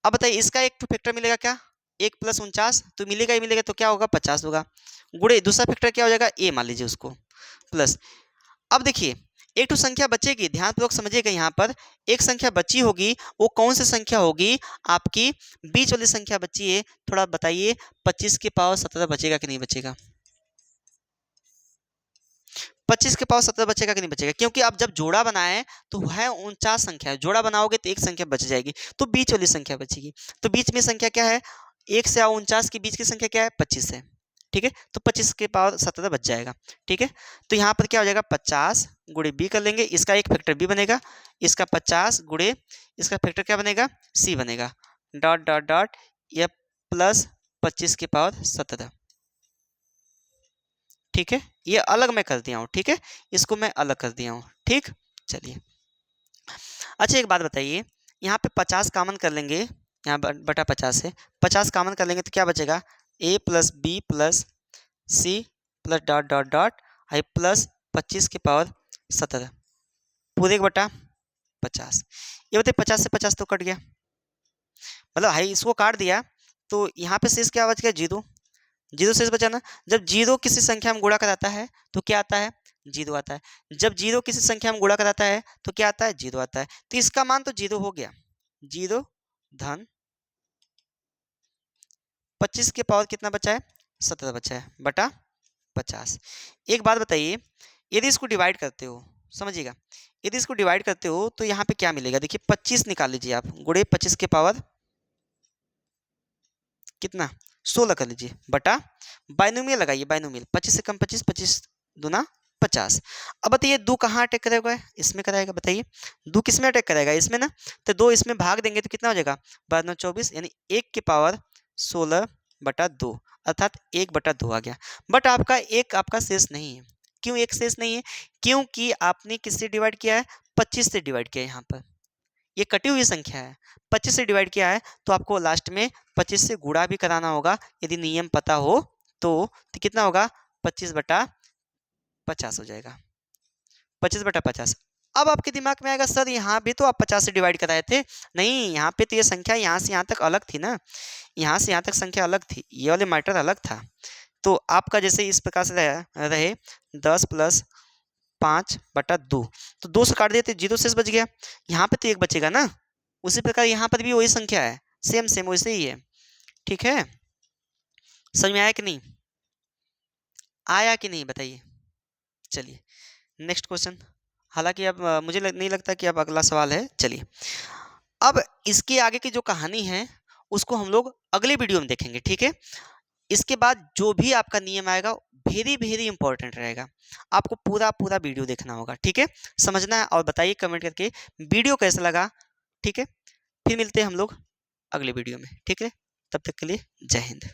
अब बताइए इसका एक तो फैक्टर मिलेगा क्या, 1 प्लस 49 तो मिलेगा ही मिलेगा, तो क्या होगा, 50 होगा, गुणे दूसरा फैक्टर क्या हो जाएगा, ए मान लीजिए उसको, प्लस। अब देखिए एक तो संख्या बचेगी, ध्यानपूर्वक समझिएगा, यहाँ पर एक संख्या बची होगी, वो कौन सी संख्या होगी, आपकी बीच वाली संख्या बची है, थोड़ा बताइए, 25 के पावर 17 बचेगा कि नहीं बचेगा, 25 के पावर 17 बचेगा कि नहीं बचेगा, क्योंकि आप जब जोड़ा बनाए तो है 49 संख्या है, जोड़ा बनाओगे तो एक संख्या बच जाएगी, तो बीच वाली संख्या बचेगी, तो बीच में संख्या क्या है, 1 से 49 के बीच की संख्या क्या है, 25 है, ठीक है, तो 25 के पावर 17 बच जाएगा, ठीक है। तो यहाँ पर क्या हो जाएगा, 50 गुणे बी कर लेंगे, इसका एक फैक्टर बी बनेगा, इसका 50 गुणे इसका फैक्टर क्या बनेगा, सी बनेगा, डॉट डॉट डॉट, यह प्लस 25 के पावर 17, ठीक है, ये अलग मैं कर दिया हूँ, ठीक है, इसको मैं अलग कर दिया हूँ, ठीक। चलिए, अच्छा एक बात बताइए, यहाँ पे 50 कॉमन कर लेंगे, यहाँ बटा 50 से 50 कॉमन कर लेंगे तो क्या बचेगा, a plus B plus C plus dot dot dot i plus 25 की पावर 17 पूरे एक बटा 50। ये बताइए 50 से 50 तो कट गया, मतलब हाई इसको काट दिया, तो यहाँ पे शेष क्या बच गया, जीरो। जीरो शेष बचा ना, जब जीरो किसी संख्या में गुणा कराता है तो क्या आता है, जीरो आता है। जब जीरो किसी संख्या में गुणा कराता है तो क्या आता है, जीरो आता है। तो इसका मान तो जीरो हो गया, जीरो धन 25 के पावर कितना बचा है, 17 बचा है बटा 50। एक बात बताइए, यदि इसको डिवाइड करते हो, समझिएगा, यदि इसको डिवाइड करते हो तो यहाँ पे क्या मिलेगा, देखिए 25 निकाल लीजिए आप, गुणे 25 के पावर कितना, 16 कर लीजिए बटा बाइनोमियल लगाइए, बाइनोमियल 25 से कम 25, 25 दूना 50। अब बताइए दो कहाँ अटैक करेगा, इसमें कराएगा, बताइए दो किस में अटैक करेगा, इसमें ना, तो दो इसमें भाग देंगे तो कितना हो जाएगा, 12 24 यानी 1 की पावर 16 बटा 2, अर्थात 1 बटा 2 आ गया। बट आपका एक आपका शेष नहीं है, क्यों एक शेष नहीं है, क्योंकि आपने किससे डिवाइड किया है, 25 से डिवाइड किया है। यहाँ पर ये कटी हुई संख्या है, 25 से डिवाइड किया है, तो आपको लास्ट में 25 से गुणा भी कराना होगा, यदि नियम पता हो तो कितना होगा, 25 बटा 50 हो जाएगा, 25 बटा 50। अब आपके दिमाग में आएगा, सर यहाँ भी तो आप 50 से डिवाइड कराए थे, नहीं यहाँ पे तो ये संख्या यहाँ से यहाँ तक अलग थी ना, यहाँ से यहाँ तक संख्या अलग थी, ये वाले मैटर अलग था। तो आपका जैसे इस प्रकार से रहे 10 प्लस 5 बटा 2, तो 2 से काट दिए तो जीरो शेष बच गया, यहाँ पे तो 1 बचेगा ना। उसी प्रकार यहाँ पर भी वही संख्या है, सेम सेम वैसे ही है, ठीक है। समझ में आया कि नहीं, आया कि नहीं बताइए। चलिए नेक्स्ट क्वेश्चन, हालांकि अब मुझे नहीं लगता कि अब अगला सवाल है। चलिए अब इसके आगे की जो कहानी है उसको हम लोग अगले वीडियो में देखेंगे, ठीक है। इसके बाद जो भी आपका नियम आएगा वेरी वेरी इंपॉर्टेंट रहेगा, आपको पूरा पूरा वीडियो देखना होगा, ठीक है, समझना है। और बताइए कमेंट करके वीडियो कैसा लगा, ठीक है। फिर मिलते हैं हम लोग अगले वीडियो में, ठीक है। तब तक के लिए जय हिंद।